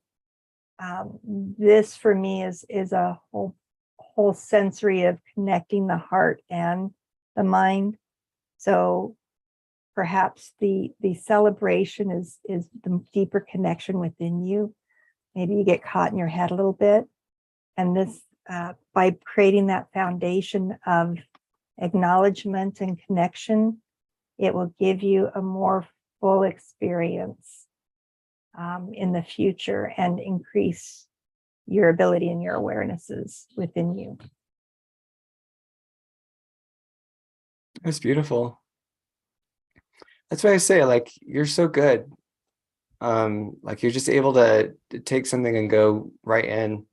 S2: this for me is a whole sensory of connecting the heart and the mind. So perhaps the celebration is the deeper connection within you. Maybe you get caught in your head a little bit. And this, by creating that foundation of acknowledgement and connection, it will give you a more full experience in the future and increase your ability and your awarenesses within you.
S1: That's beautiful. That's why I say, like, you're so good. Like, you're just able to take something and go right in.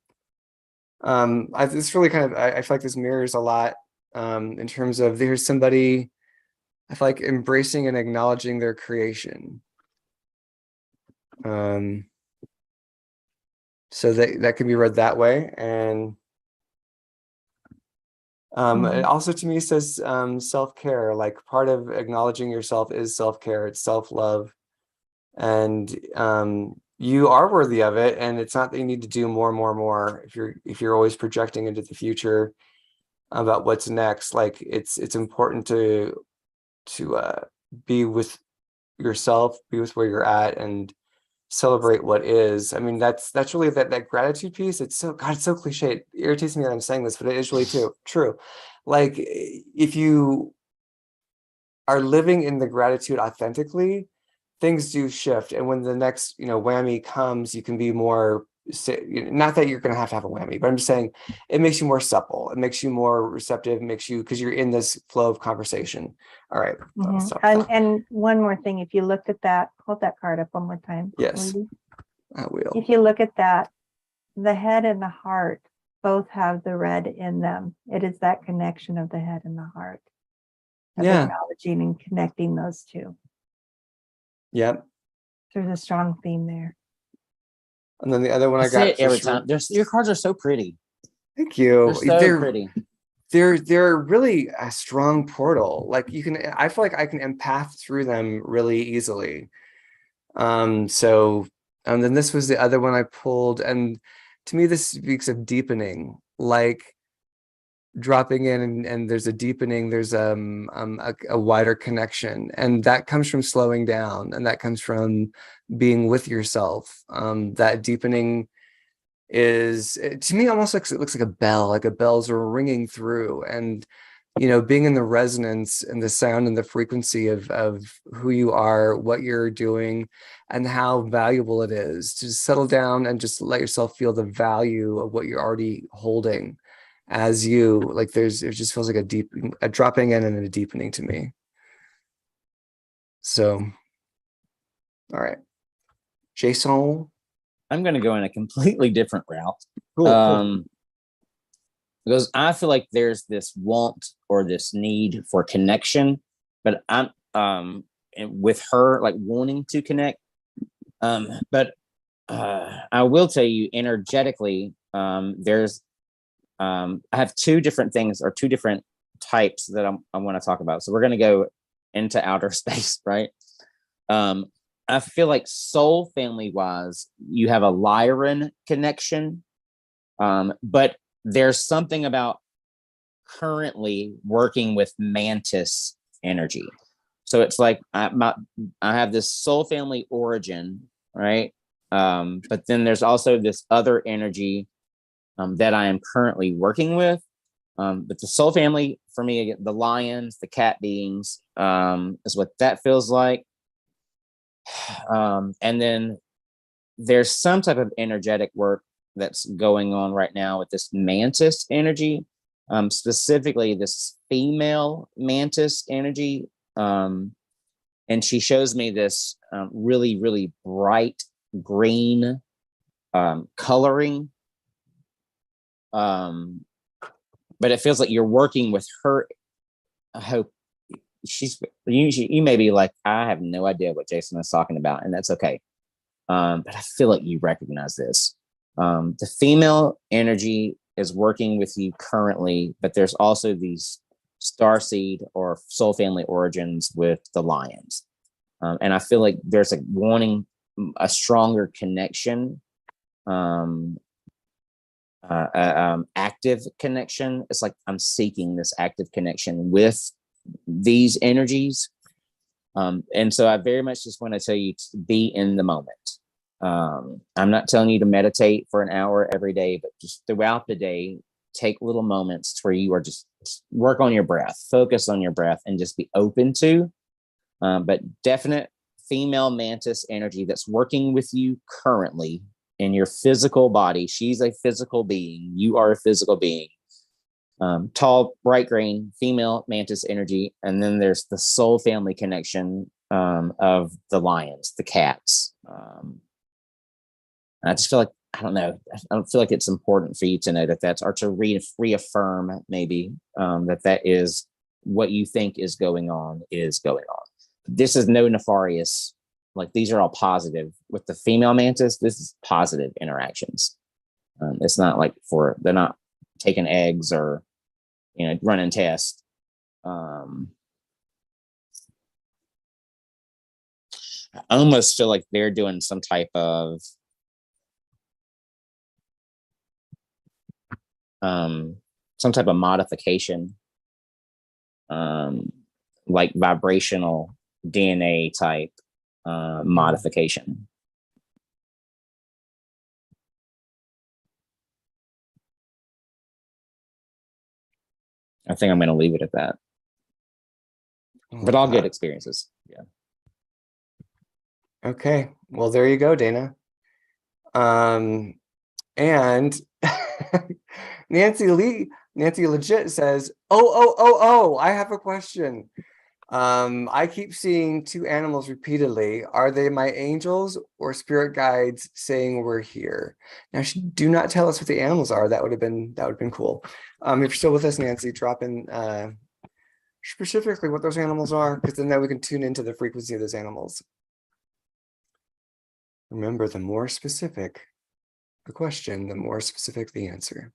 S1: It's really kind of, I feel like this mirrors a lot in terms of, there's somebody, I feel like, embracing and acknowledging their creation. So that can be read that way. And it also, to me, says self-care. Like, part of acknowledging yourself is self-care. It's self-love, and you are worthy of it. And it's not that you need to do more. If you're always projecting into the future about what's next, like, it's important to be with yourself, be with where you're at, and celebrate what is. I mean, that's really that gratitude piece. It's so, God, it's so cliche. It irritates me that I'm saying this, but it is really true. Like, if you are living in the gratitude authentically, things do shift. And when the next, whammy comes, you can be more, not that you're going to have a whammy, but I'm just saying it makes you more supple. It makes you more receptive. It makes you, because you're in this flow of conversation. All right.
S2: And one more thing, if you looked at that, hold that card up one more time.
S1: Yes, I will.
S2: If you look at that, the head and the heart both have the red in them. It is that connection of the head and the heart. of acknowledging and connecting those two.
S1: Yep.
S2: There's a strong theme there.
S1: And then the other one I got
S3: every time. Your cards are so pretty.
S1: Thank you.
S3: They're so pretty.
S1: They're really a strong portal. Like I feel like I can empath through them really easily. So then this was the other one I pulled, and to me this speaks of deepening, like dropping in and there's a deepening, there's a wider connection, and that comes from slowing down, and that comes from being with yourself. That deepening is, to me, almost like it looks like a bell, like a bells are ringing through, and being in the resonance and the sound and the frequency of who you are, what you're doing, and how valuable it is to just settle down and just let yourself feel the value of what you're already holding as you. Like it just feels like a dropping in and a deepening to me. So, all right, Jason.
S3: I'm going to go in a completely different route.
S1: Cool.
S3: Because I feel like there's this want or this need for connection, but I'm with her, like, wanting to connect. But I will tell you energetically, there's I have two different things, or two different types that I want to talk about. So we're going to go into outer space, right? I feel like soul family wise, you have a Lyran connection, but there's something about currently working with mantis energy. So it's like I have this soul family origin, right? But then there's also this other energy that I am currently working with. But the soul family, for me, the lions, the cat beings, is what that feels like. And then there's some type of energetic work that's going on right now with this mantis energy, specifically this female mantis energy. And she shows me this really, really bright green coloring. But it feels like you're working with her. I hope you may be like, I have no idea what Jason is talking about, and that's okay. But I feel like you recognize this. The female energy is working with you currently, but there's also these starseed or soul family origins with the lions. And I feel like there's wanting a stronger connection, active connection. It's like I'm seeking this active connection with these energies. And so I very much just want to tell you to be in the moment. I'm not telling you to meditate for an hour every day, but just throughout the day, take little moments where you are just work on your breath, focus on your breath, and just be open to, but definite female mantis energy that's working with you currently in your physical body. She's a physical being. You are a physical being. Tall, bright green, female mantis energy. And then there's the soul family connection of the lions, the cats. I just feel like, I don't know, I don't feel like it's important for you to know that that's, or to reaffirm maybe that is what you think is going on is going on. This is no nefarious, like these are all positive. With the female mantis, this is positive interactions. It's not like they're not taking eggs or, running tests. I almost feel like they're doing some type of modification, like vibrational DNA type modification. I think I'm going to leave it at that. But all good experiences. Yeah.
S1: Okay. Well, there you go, Dana. And Nancy legit says, oh, I have a question. I keep seeing two animals repeatedly. Are they my angels or spirit guides saying we're here? Now, do not tell us what the animals are. That would have been cool. If you're still with us, Nancy, drop in specifically what those animals are, because then we can tune into the frequency of those animals. Remember, the more specific the question, the more specific the answer.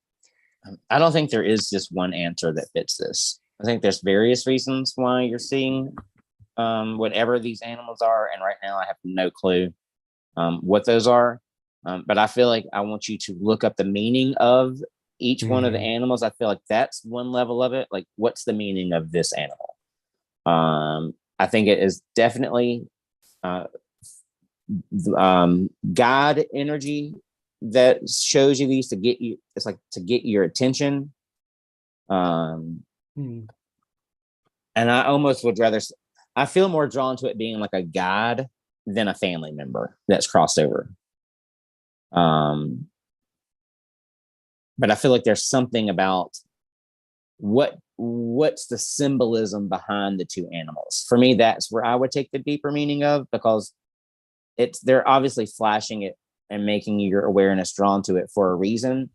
S3: I don't think there is just one answer that fits this. I think there's various reasons why you're seeing whatever these animals are. And right now I have no clue what those are. But I feel like I want you to look up the meaning of each one of the animals. I feel like that's one level of it. Like, what's the meaning of this animal? I think it is definitely God energy that shows you these to get you. It's like to get your attention. And I almost would rather. I feel more drawn to it being like a god than a family member that's crossed over. But I feel like there's something about what's the symbolism behind the two animals. For me, that's where I would take the deeper meaning of, because they're obviously flashing it and making your awareness drawn to it for a reason.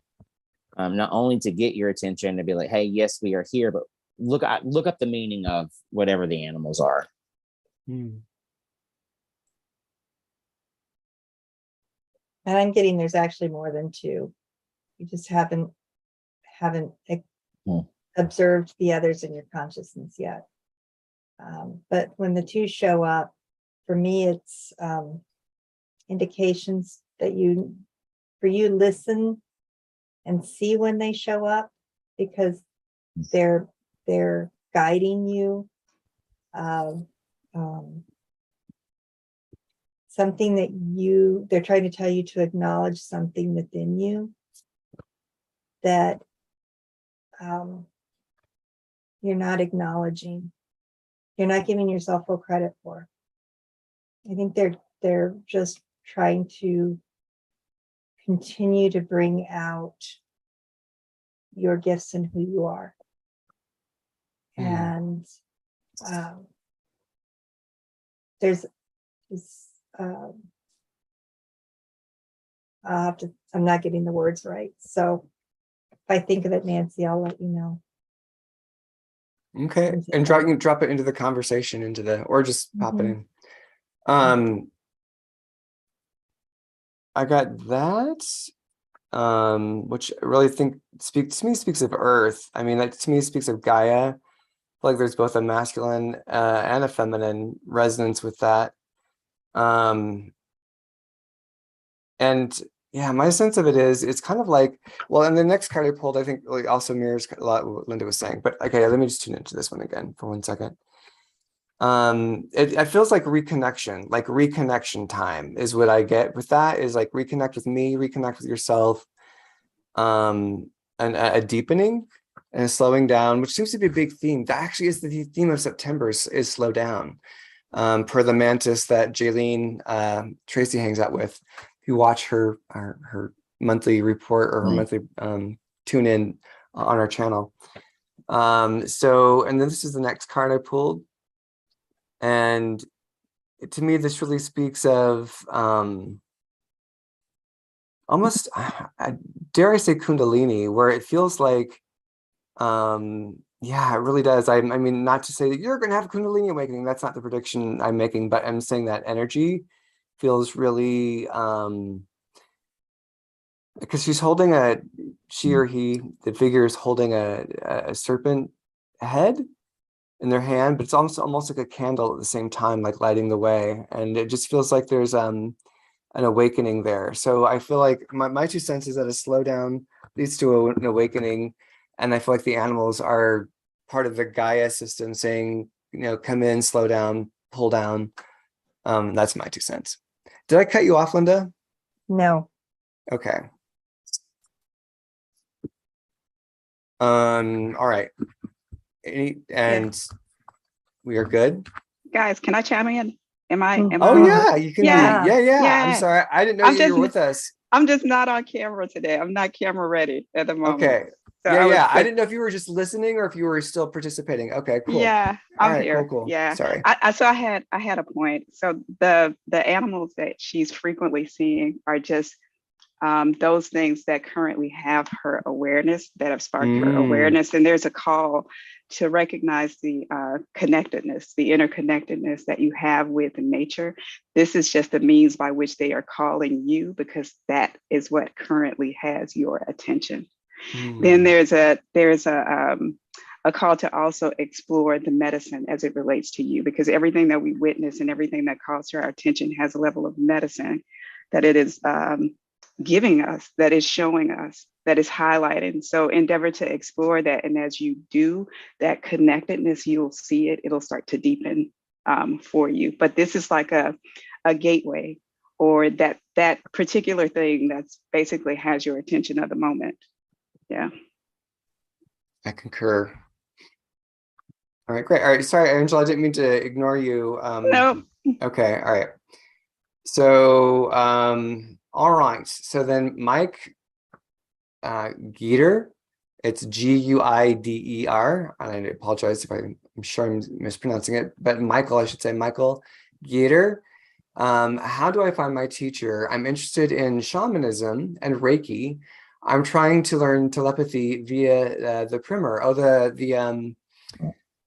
S3: Not only to get your attention to be like, hey, yes, we are here, but look up the meaning of whatever the animals are.
S2: And I'm getting there's actually more than two. You just haven't observed the others in your consciousness yet. But when the two show up, for me, it's indications that you listen and see when they show up, because they're guiding you. Something that they're trying to tell you to acknowledge something within you that you're not acknowledging. You're not giving yourself full credit for. I think they're just trying to continue to bring out your gifts and who you are. And there's this, I'm not getting the words right. So if I think of it, Nancy, I'll let you know.
S1: Okay. And drop it into the conversation, or just pop it in. I got that. Which I really think speaks of Earth. I mean, that to me speaks of Gaia. Like there's both a masculine and a feminine resonance with that. And yeah, my sense of it is it's kind of like, well, and the next card I pulled, I think really also mirrors a lot what Linda was saying. But okay, let me just tune into this one again for 1 second. It feels like reconnection time is what I get with that, is like reconnect with me, reconnect with yourself, and a deepening and a slowing down, which seems to be a big theme. That actually is the theme of September, is slow down, per the mantis that Jaylene Tracy hangs out with. If you watch her monthly report or her monthly tune in on our channel. So, and then this is the next card I pulled. And to me, this really speaks of almost, dare I say, Kundalini, where it feels like, yeah, it really does. I mean, not to say that you're going to have a Kundalini awakening. That's not the prediction I'm making, but I'm saying that energy feels really, because she's holding the figure is holding a serpent head in their hand, but it's almost like a candle at the same time, like lighting the way. And it just feels like there's an awakening there. So I feel like my 2 cents is that a slowdown leads to an awakening. And I feel like the animals are part of the Gaia system saying, come in, slow down, pull down. That's my 2 cents. Did I cut you off, Linda?
S2: No.
S1: Okay. All right. We are good.
S4: Guys, can I chime in? Am I
S1: yeah, you can.
S4: Yeah.
S1: I'm sorry, I didn't know you were with us.
S4: I'm just not on camera today. I'm not camera ready at the moment.
S1: Okay.
S4: So
S1: I didn't know if you were just listening or if you were still participating. Okay, cool.
S4: Yeah, I'm here.
S1: Cool.
S4: Yeah.
S1: Sorry.
S4: So I had a point. So the animals that she's frequently seeing are just those things that currently have her awareness, that have sparked her awareness. And there's a call to recognize the connectedness, the interconnectedness that you have with nature. This is just the means by which they are calling you, because that is what currently has your attention. Then there's a call to also explore the medicine as it relates to you, because everything that we witness and everything that calls to our attention has a level of medicine that it is giving us, that is showing us, that is highlighting. So endeavor to explore that. And as you do, that connectedness, you'll see it, it'll start to deepen for you. But this is like a gateway, or that particular thing that's basically has your attention at the moment. Yeah.
S1: I concur. All right, great. All right, sorry, Angela, I didn't mean to ignore you.
S4: No.
S1: Okay, all right. So, all right. So then Mike Guider, it's Guider. I apologize if I'm sure I'm mispronouncing it, but Michael, I should say Michael Guider. How do I find my teacher? I'm interested in shamanism and Reiki. I'm trying to learn telepathy via the primer. Oh, the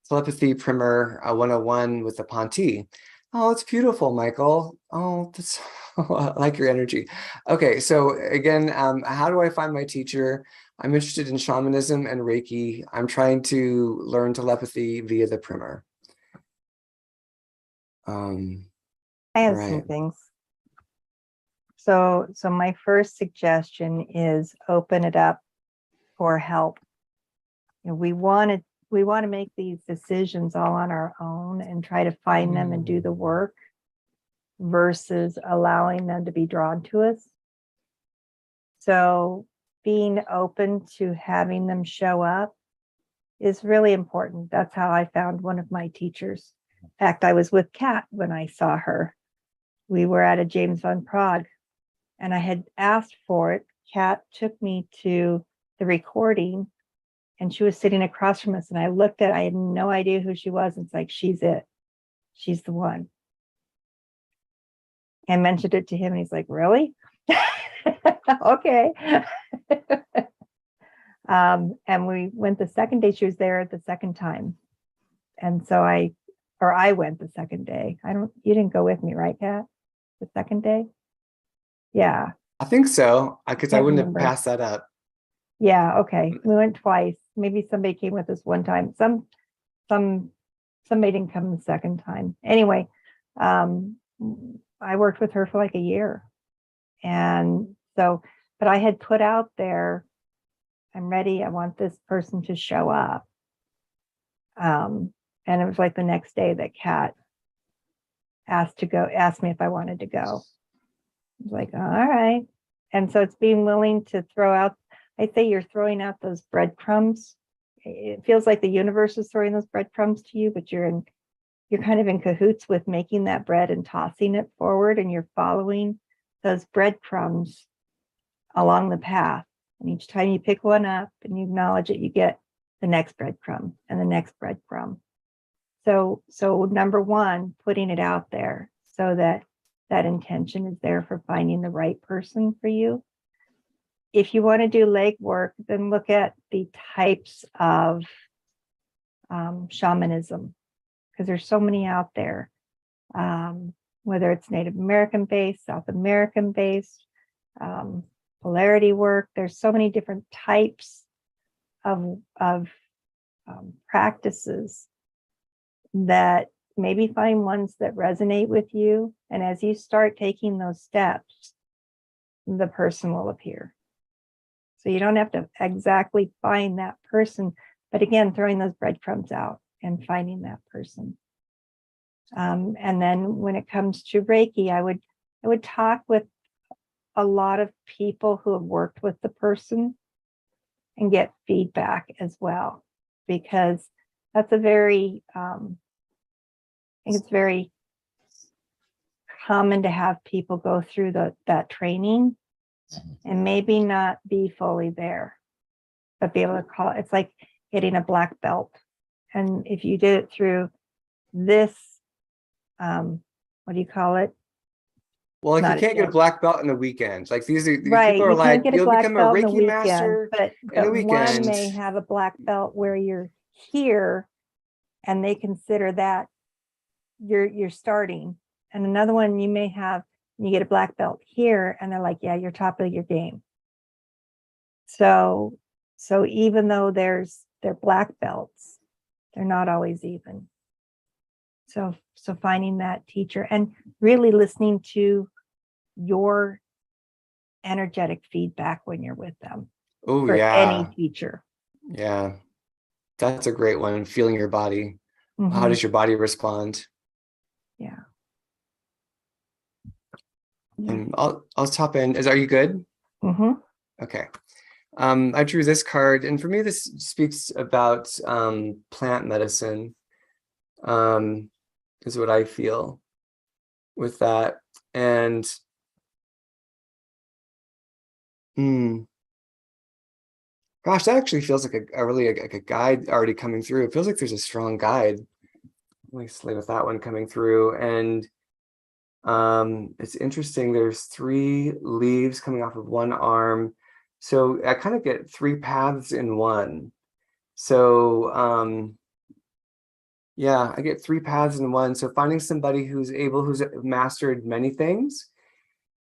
S1: telepathy primer 101 with the Ponte. Oh, it's beautiful, Michael. Oh, that's I like your energy. Okay, so again, how do I find my teacher? I'm interested in shamanism and Reiki. I'm trying to learn telepathy via the primer.
S2: I have some things. So my first suggestion is open it up for help. You know, we want to make these decisions all on our own and try to find them and do the work, versus allowing them to be drawn to us. So being open to having them show up is really important. That's how I found one of my teachers. In fact, I was with Kat when I saw her. We were at a James Van Prague, and I had asked for it. Kat took me to the recording, and she was sitting across from us, and I looked at, I had no idea who she was. It's like, she's it. She's the one. I mentioned it to him, and he's like, really? Okay. And we went the second day. She was there the second time. And so I went the second day. You didn't go with me, right, Kat? The second day? Yeah.
S1: I think so, because I wouldn't
S2: remember.
S1: have passed that up.
S2: Yeah, okay. We went twice. Maybe somebody came with us one time. Somebody didn't come the second time. Anyway, I worked with her for like a year. And so, but I had put out there, I'm ready. I want this person to show up. And it was like the next day that Kat asked me if I wanted to go. I was like, all right. And so it's being willing to throw out, I say you're throwing out those breadcrumbs. It feels like the universe is throwing those breadcrumbs to you, but you're kind of in cahoots with making that bread and tossing it forward, and you're following those breadcrumbs along the path. And each time you pick one up and you acknowledge it, you get the next breadcrumb and the next breadcrumb. So number one, putting it out there so that intention is there for finding the right person for you. If you want to do legwork, then look at the types of shamanism, because there's so many out there, whether it's Native American based, South American based, polarity work. There's so many different types of practices that maybe find ones that resonate with you. And as you start taking those steps, the person will appear. So you don't have to exactly find that person, but again, throwing those breadcrumbs out and finding that person. And then when it comes to Reiki, I would talk with a lot of people who have worked with the person and get feedback as well, because that's I think it's very common to have people go through that training and maybe not be fully there, but be able to call it's like getting a black belt. And if you did it through this, what do you call it?
S1: Well, like you
S2: not a
S1: can't get a
S2: gift.
S1: black belt in the weekend. Like these
S2: Right,
S1: people are
S2: you
S1: like,
S2: can't get a
S1: you'll
S2: black
S1: become a
S2: belt in the
S1: Reiki
S2: weekend,
S1: master
S2: but
S1: in the
S2: one
S1: weekend.
S2: may have a black belt where you're here and they consider that you're starting. And another one you may have, you get a black belt here and they're like, yeah, you're top of your game. So even though they're black belts, they're not always even. So finding that teacher and really listening to your energetic feedback when you're with them.
S1: Oh,
S2: for
S1: yeah.
S2: Any teacher.
S1: Yeah. That's a great one. Feeling your body.
S2: Mm-hmm.
S1: How does your body respond?
S2: Yeah.
S1: And I'll top in. Are you good?
S2: Mm-hmm.
S1: Okay. I drew this card, and for me, this speaks about plant medicine. Is what I feel with that. And gosh, that actually feels like a really like a guide already coming through. It feels like there's a strong guide. Let me slay with that one coming through. And it's interesting. There's 3 leaves coming off of one arm. So I kind of get 3 paths in one. So yeah, I get 3 paths in one. So finding somebody who's mastered many things,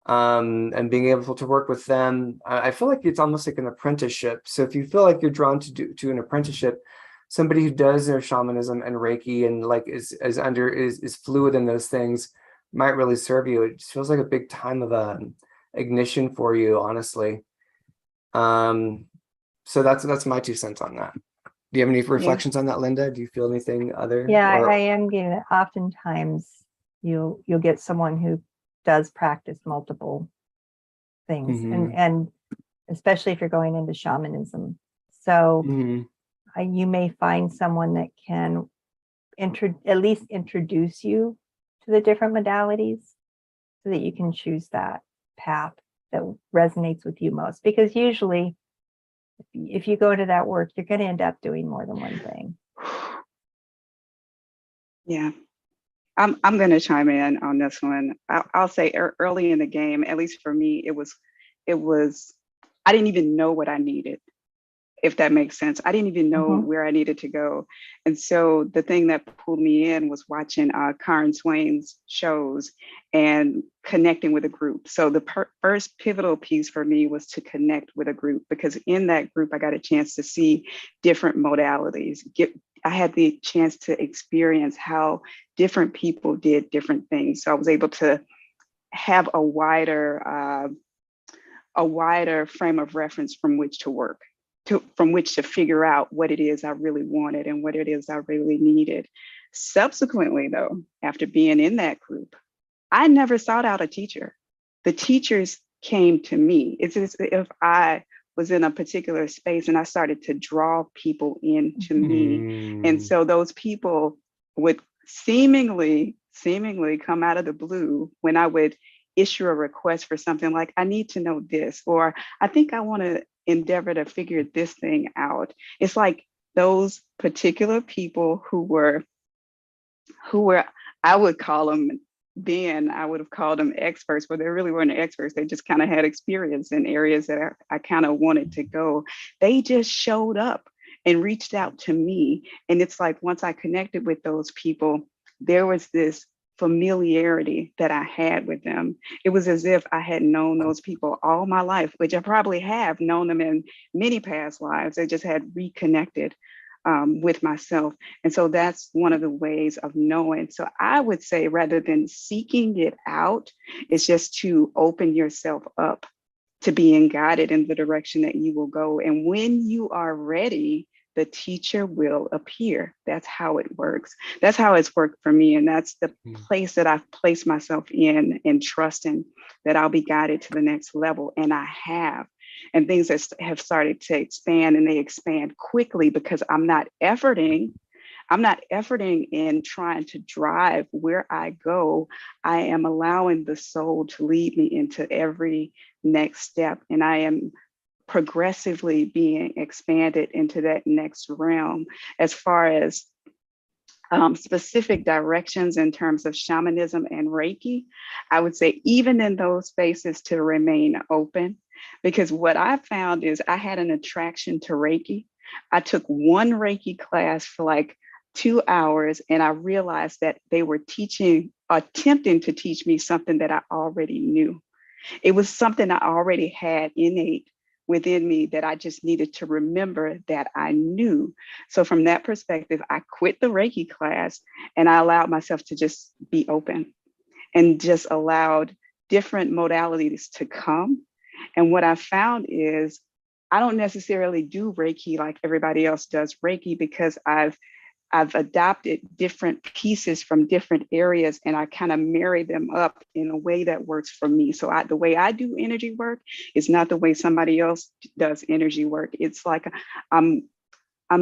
S1: and being able to work with them. I feel like it's almost like an apprenticeship. So if you feel like you're drawn to an apprenticeship, somebody who does their shamanism and Reiki and like is fluid in those things might really serve you. It just feels like a big time of ignition for you, honestly. So that's my 2 cents on that. Do you have any reflections on that, Linda? Do you feel anything other?
S2: Yeah, I am getting it. Oftentimes you'll get someone who does practice multiple things, and especially if you're going into shamanism. So you may find someone that can at least introduce you to the different modalities so that you can choose that path that resonates with you most. Because usually if you go into that work, you're going to end up doing more than one thing.
S4: Yeah. I'm going to chime in on this one. I'll say early in the game, at least for me, it was, I didn't even know what I needed, if that makes sense. I didn't even know where I needed to go. And so the thing that pulled me in was watching Karen Swain's shows and connecting with a group. So the first pivotal piece for me was to connect with a group, because in that group, I got a chance to see different modalities. I had the chance to experience how different people did different things. So I was able to have a wider frame of reference from which to work. From which to figure out what it is I really wanted and what it is I really needed. Subsequently, though, after being in that group, I never sought out a teacher. The teachers came to me. It's as if I was in a particular space and I started to draw people into me. And so those people would seemingly come out of the blue when I would issue a request for something like, I need to know this, or I think I want to endeavor to figure this thing out. It's like those particular people who were, I would call them then, I would have called them experts, but they really weren't experts. They just kind of had experience in areas that I kind of wanted to go. They just showed up and reached out to me. And it's like, once I connected with those people, there was this familiarity that I had with them. It was as if I had known those people all my life, which I probably have known them in many past lives. I just had reconnected with myself. And so that's one of the ways of knowing. So I would say, rather than seeking it out, it's just to open yourself up to being guided in the direction that you will go. And when you are ready, the teacher will appear. That's how it works. That's how it's worked for me. And that's the place that I've placed myself in, and trusting that I'll be guided to the next level. And I have. And things that have started to expand, and they expand quickly because I'm not efforting in trying to drive where I go. I am allowing the soul to lead me into every next step. And I am progressively being expanded into that next realm. As far as specific directions in terms of shamanism and Reiki, I would say even in those spaces to remain open. Because what I found is I had an attraction to Reiki. I took one Reiki class for like 2 hours, and I realized that they were attempting to teach me something that I already knew. It was something I already had innate within me that I just needed to remember that I knew. So from that perspective, I quit the Reiki class and I allowed myself to just be open and just allowed different modalities to come. And what I found is I don't necessarily do Reiki like everybody else does Reiki, because I've adopted different pieces from different areas and I kind of marry them up in a way that works for me. So the way I do energy work is not the way somebody else does energy work. It's like I'm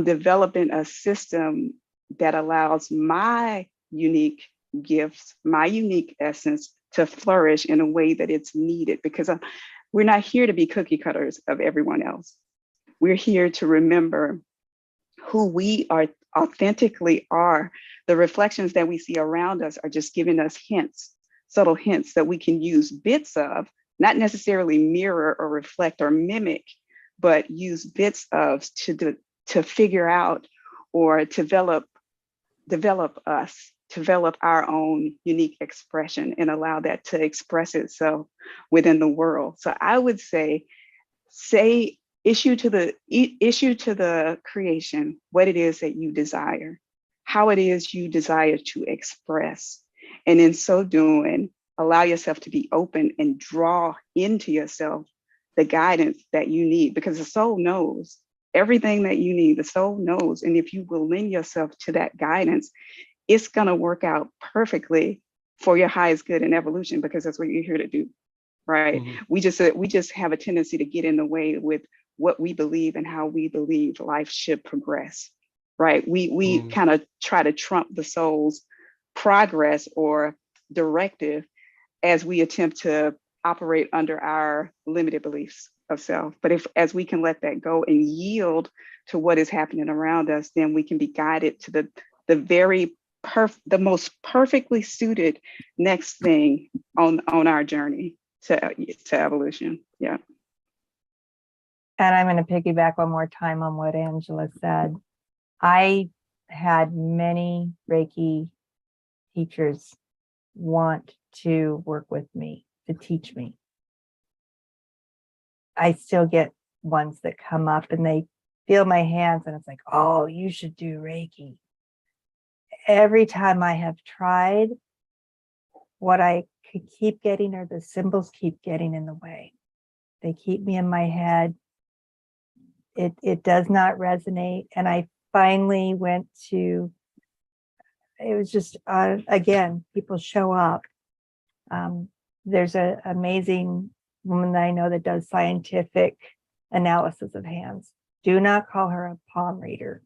S4: developing a system that allows my unique gifts, my unique essence to flourish in a way that it's needed, because we're not here to be cookie cutters of everyone else. We're here to remember who we are authentically are. The reflections that we see around us are just giving us hints, subtle hints that we can use bits of, not necessarily mirror or reflect or mimic, but use bits of to figure out or develop us, develop our own unique expression and allow that to express itself within the world. So I would say issue to the creation what it is that you desire, how it is you desire to express. And in so doing, allow yourself to be open and draw into yourself the guidance that you need, because the soul knows everything that you need. The soul knows. And if you will lend yourself to that guidance, it's going to work out perfectly for your highest good in evolution, because that's what you're here to do. Right. Mm-hmm. We just have a tendency to get in the way with what we believe and how we believe life should progress. Right. We kind of try to trump the soul's progress or directive as we attempt to operate under our limited beliefs of self. But as we can let that go and yield to what is happening around us, then we can be guided to the most perfectly suited next thing on our journey to evolution. Yeah.
S2: And I'm going to piggyback one more time on what Angela said. I had many Reiki teachers want to work with me, to teach me. I still get ones that come up and they feel my hands and it's like, oh, you should do Reiki. Every time I have tried, what I could keep getting are the symbols keep getting in the way. They keep me in my head. It does not resonate. And I finally went to, it was just, again, people show up. There's an amazing woman that I know that does scientific analysis of hands. Do not call her a palm reader.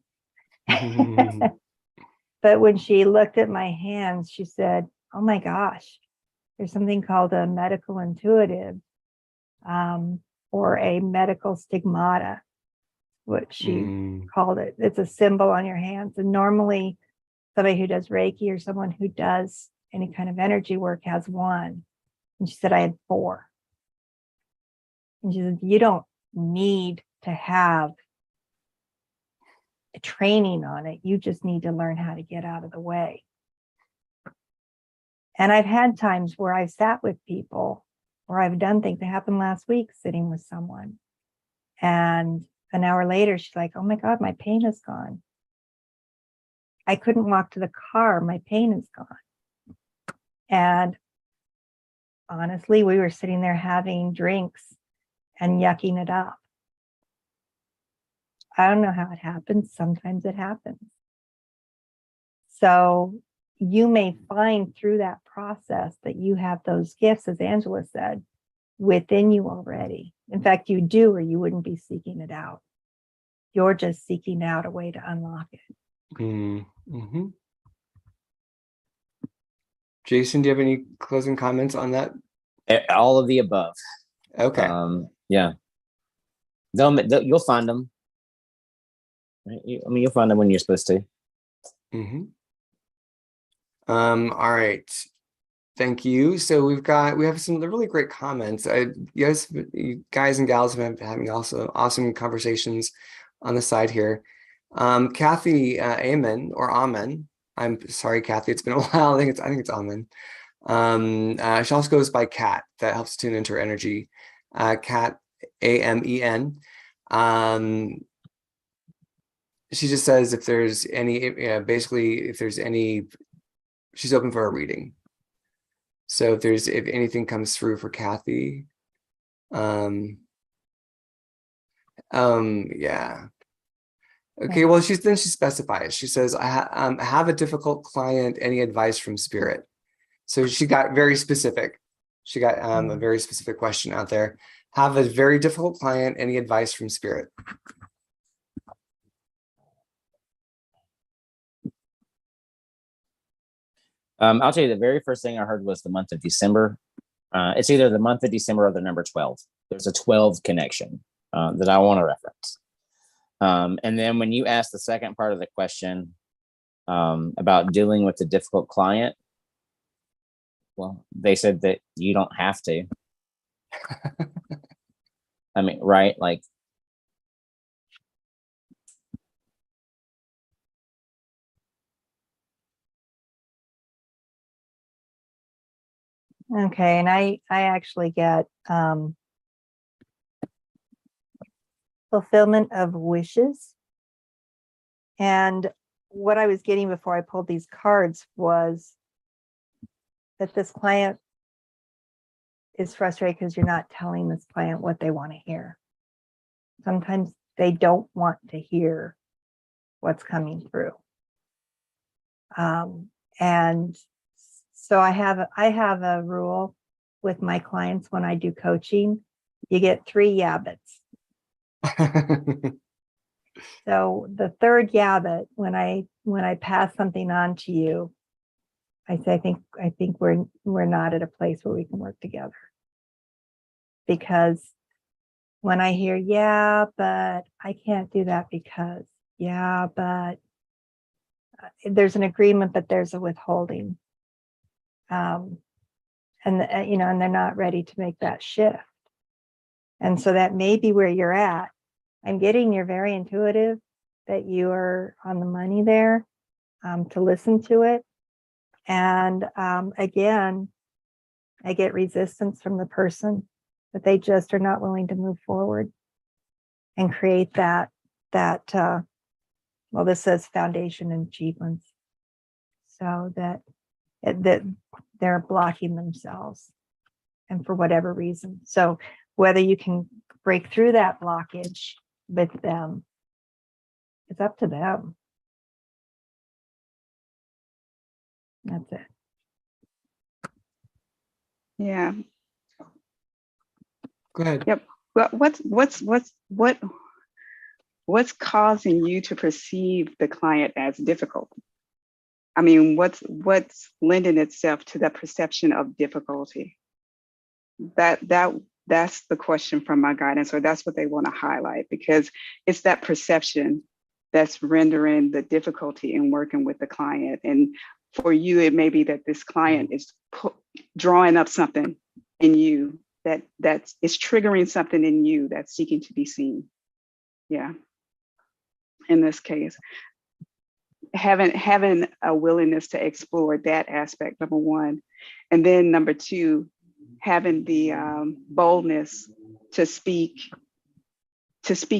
S2: But when she looked at my hands, she said, oh my gosh, there's something called a medical intuitive or a medical stigmata, what she called it. It's a symbol on your hands. And normally somebody who does Reiki or someone who does any kind of energy work has one. And she said, I had 4. And she said, you don't need to have a training on it. You just need to learn how to get out of the way. And I've had times where I've sat with people or I've done things that happened last week, sitting with someone. And an hour later, she's like, oh my God, my pain is gone. I couldn't walk to the car. My pain is gone. And honestly, we were sitting there having drinks and yucking it up. I don't know how it happens. Sometimes it happens. So you may find through that process that you have those gifts, as Angela said, within you already. In fact, you do, or you wouldn't be seeking it out. You're just seeking out a way to unlock it.
S1: Mm-hmm. Jason, do you have any closing comments on that?
S3: All of the above.
S1: Okay.
S3: Yeah. You'll find them. You'll find them when you're supposed to.
S1: Mm-hmm. All right. Thank you. So we have some really great comments. You guys and gals have been having also awesome conversations on the side here. Kathy Amen or Amen. I'm sorry, Kathy. It's been a while. I think it's Amen. She also goes by Kat. That helps tune into her energy. Kat Amen. She just says if there's any, basically if there's any, she's open for a reading. So if anything comes through for Kathy, yeah. Okay, well, she specifies. She says, I have a difficult client. Any advice from spirit? So she got very specific. She got a very specific question out there. Have a very difficult client. Any advice from spirit?
S3: I'll tell you, the very first thing I heard was the month of December. It's either the month of December or the number 12. There's a 12 connection that I want to reference. And then when you ask the second part of the question about dealing with the difficult client, well, they said that you don't have to. I mean, right? Like,
S2: okay, and I actually get fulfillment of wishes. And what I was getting before I pulled these cards was that this client is frustrated because you're not telling this client what they want to hear. Sometimes they don't want to hear what's coming through. And so I have a rule with my clients when I do coaching. You get 3 yabbits. So the third yabbit, when I pass something on to you, I say, I think we're not at a place where we can work together. Because when I hear, yeah, but I can't do that because, yeah, but there's an agreement, but there's a withholding. And they're not ready to make that shift. And so that may be where you're at. I'm getting you're very intuitive, that you are on the money there to listen to it. And again, I get resistance from the person that they just are not willing to move forward and create that well, this says foundation and achievements. So that they're blocking themselves, and for whatever reason. So whether you can break through that blockage with them, it's up to them. That's it.
S4: Yeah.
S1: Go ahead.
S4: Yep. Well, what's causing you to perceive the client as difficult? I mean, what's lending itself to that perception of difficulty? That's the question from my guidance, or that's what they want to highlight, because it's that perception that's rendering the difficulty in working with the client. And for you, it may be that this client is drawing up something in you that's triggering something in you that's seeking to be seen. Yeah. In this case, having a willingness to explore that aspect, number one, and then number two, having the boldness to speak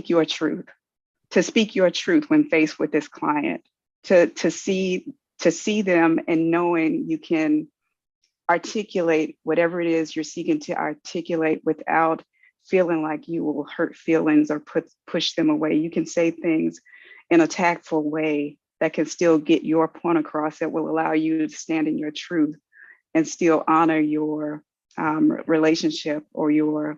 S4: your truth, when faced with this client, to see them, and knowing you can articulate whatever it is you're seeking to articulate without feeling like you will hurt feelings or push them away. You can say things in a tactful way that can still get your point across, that will allow you to stand in your truth and still honor your relationship or your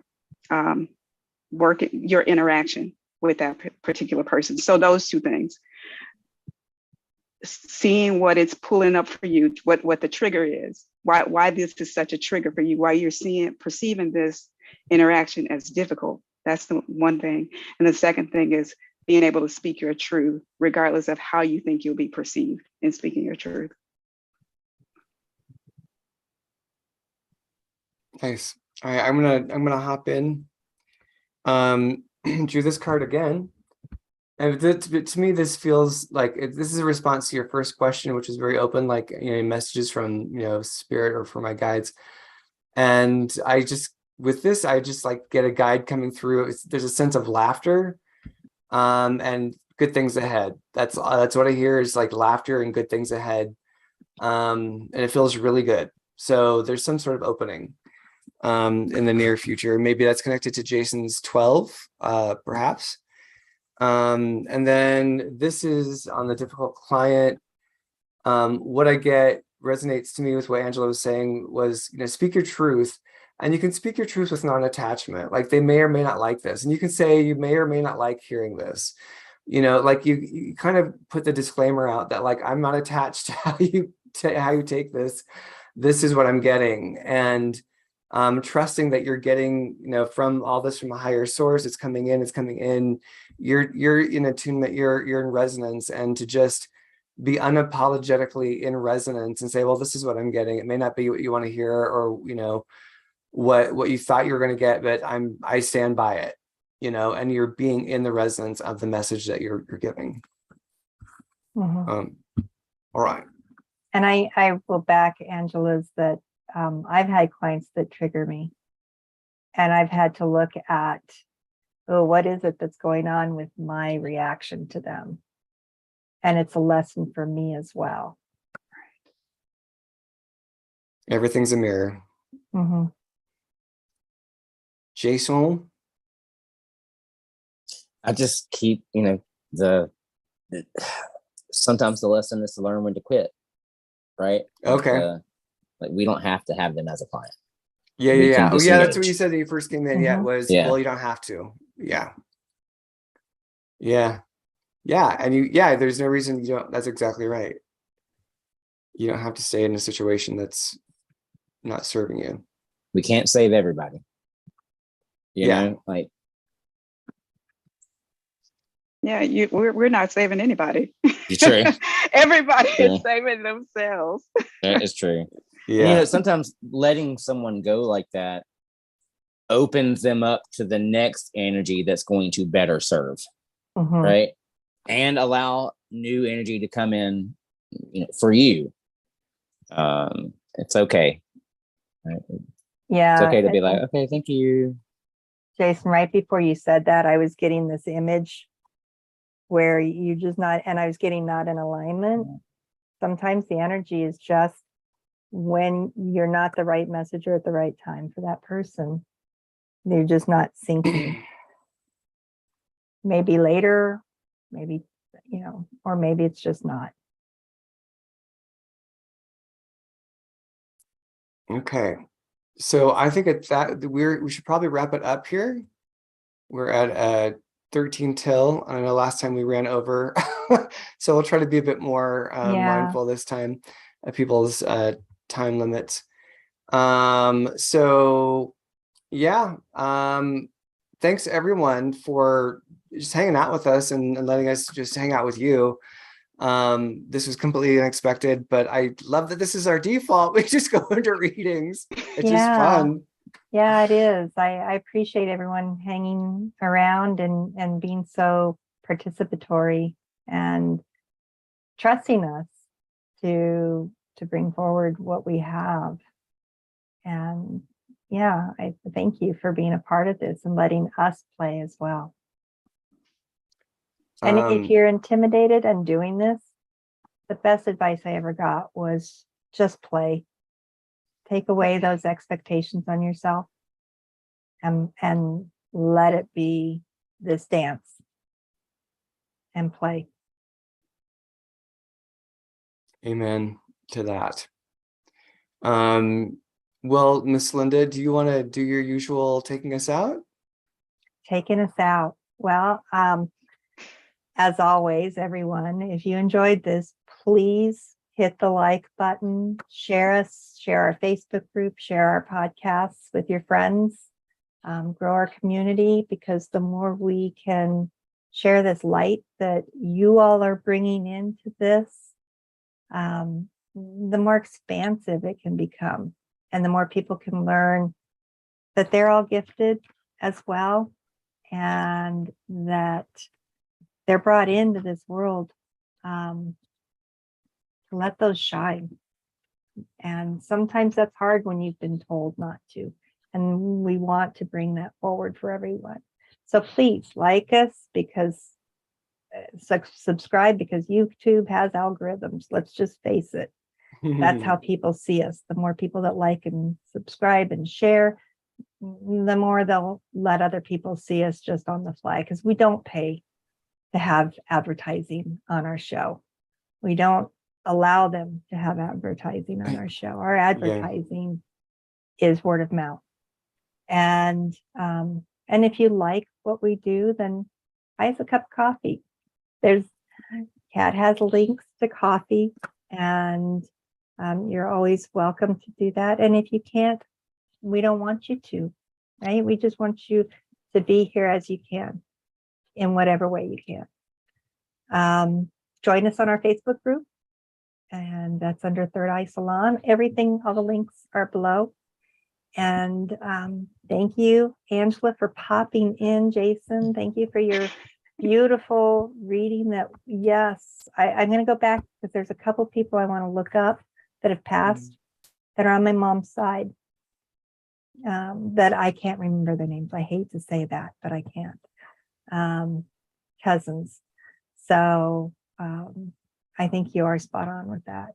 S4: work, your interaction with that particular person. So those two things, seeing what it's pulling up for you, what the trigger is, why this is such a trigger for you, why you're perceiving this interaction as difficult. That's the one thing. And the second thing is being able to speak your truth, regardless of how you think you'll be perceived in speaking your truth.
S1: Nice. All right, I'm gonna hop in. Drew this card again. And to me, this feels like this is a response to your first question, which was very open, like, messages from, spirit or from my guides. And with this, I just like get a guide coming through. There's a sense of laughter, and good things ahead. That's what I hear, is like laughter and good things ahead. And it feels really good. So there's some sort of opening in the near future. Maybe that's connected to Jason's 12, perhaps. And then this is on the difficult client. What I get resonates to me with what Angela was saying was, speak your truth, and you can speak your truth with non-attachment. Like, they may or may not like this, and you can say you may or may not like hearing this. Like you kind of put the disclaimer out that, like, I'm not attached to how you take this. This is what I'm getting, and trusting that you're getting, from all this from a higher source. It's coming in. You're in attunement. You're in resonance, and to just be unapologetically in resonance and say, well, this is what I'm getting. It may not be what you want to hear, or what you thought you were going to get, but I stand by it. And you're being in the resonance of the message that you're giving.
S2: Mhm.
S1: All right.
S2: And I will back Angela's that I've had clients that trigger me, and I've had to look at, what is it that's going on with my reaction to them? And it's a lesson for me as well.
S1: Everything's a mirror.
S2: Mm-hmm.
S1: Jason?
S3: I just keep, sometimes the lesson is to learn when to quit, right?
S1: Okay.
S3: Like we don't have to have them as a client.
S1: Yeah. Oh, yeah. That's what you
S3: disengage.
S1: said when you first came in. Yeah, it was.
S3: Yeah.
S1: Well, you don't have to. Yeah. And there's no reason you don't. That's exactly right. You don't have to stay in a situation that's not serving you.
S3: We can't save everybody. You know, like.
S4: Yeah, we're not saving anybody.
S3: It's true.
S4: Everybody
S3: True.
S4: is saving themselves.
S3: That is true.
S1: Yeah.
S3: And, sometimes letting someone go like that opens them up to the next energy that's going to better serve, right? And allow new energy to come in, for you. It's okay. Right?
S2: Yeah.
S3: It's okay to be like, okay, thank you.
S2: Jason, right before you said that, I was getting this image where you just not, and I was getting not in alignment. Sometimes the energy is just when you're not the right messenger at the right time for that person. They're just not syncing. Maybe later, maybe, or maybe it's just not.
S1: Okay. So I think at that we should probably wrap it up here. We're at 13 till. I know last time we ran over, so we'll try to be a bit more mindful this time of people's time limits. Thanks everyone for just hanging out with us and letting us just hang out with you. This was completely unexpected, but I love that this is our default. We just go into readings. It's just fun.
S2: Yeah, it is. I appreciate everyone hanging around and being so participatory and trusting us to bring forward what we have. And I thank you for being a part of this and letting us play as well. And if you're intimidated and doing this, the best advice I ever got was just play. Take away those expectations on yourself and let it be this dance and play.
S1: Amen to that. Well, Miss Linda, do you want to do your usual taking us out?
S2: Taking us out. Well, as always, everyone, if you enjoyed this, please hit the like button, share us, share our Facebook group, share our podcasts with your friends, grow our community, because the more we can share this light that you all are bringing into this, the more expansive it can become. And the more people can learn that they're all gifted as well, and that they're brought into this world to let those shine. And sometimes that's hard when you've been told not to. And we want to bring that forward for everyone. So please like us, because subscribe, because YouTube has algorithms. Let's just face it. That's how people see us. The more people that like and subscribe and share, the more they'll let other people see us just on the fly, because we don't pay to have advertising on our show. We don't allow them to have advertising on our show. Our advertising is word of mouth. And if you like what we do, then buy us a cup of coffee. Kat has links to coffee, and you're always welcome to do that. And if you can't, we don't want you to, right? We just want you to be here as you can, in whatever way you can. Join us on our Facebook group, and that's under Third Eye Salon. All the links are below. And thank you, Angela, for popping in. Jason, thank you for your beautiful reading. I'm going to go back, because there's a couple people I want to look up that have passed that are on my mom's side, that I can't remember their names. I hate to say that, but I can't. Cousins. So I think you are spot on with that.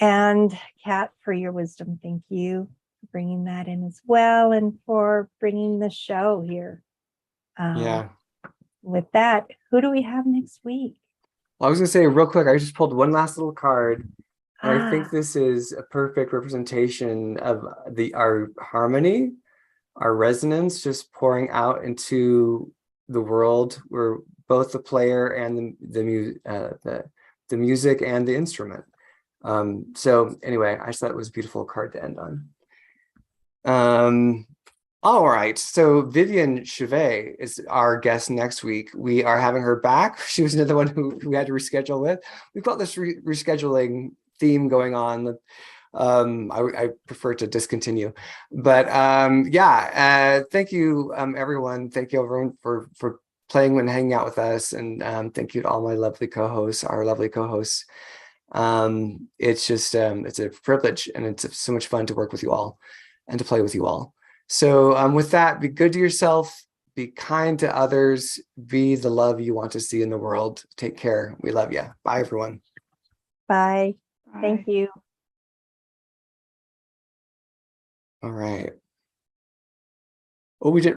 S2: And Kat, for your wisdom, thank you for bringing that in as well, and for bringing the show here. With that, who do we have next week?
S1: Well, I was going to say real quick, I just pulled one last little card. And I think this is a perfect representation of our harmony, our resonance, just pouring out into the world. We're both the player and the music and the instrument. So anyway, I just thought it was a beautiful card to end on. All right, so Vivian Chevet is our guest next week. We are having her back. She was another one who we had to reschedule with. We've got this rescheduling theme going on. I prefer to discontinue, but thank you, everyone. Thank you, everyone, for playing and hanging out with us, and thank you to all my lovely co-hosts, our lovely co-hosts. It's just it's a privilege, and it's so much fun to work with you all and to play with you all. So with that, be good to yourself, be kind to others, be the love you want to see in the world. Take care. We love you. Bye, everyone.
S2: Bye. Thank you.
S1: All right. Oh, we did.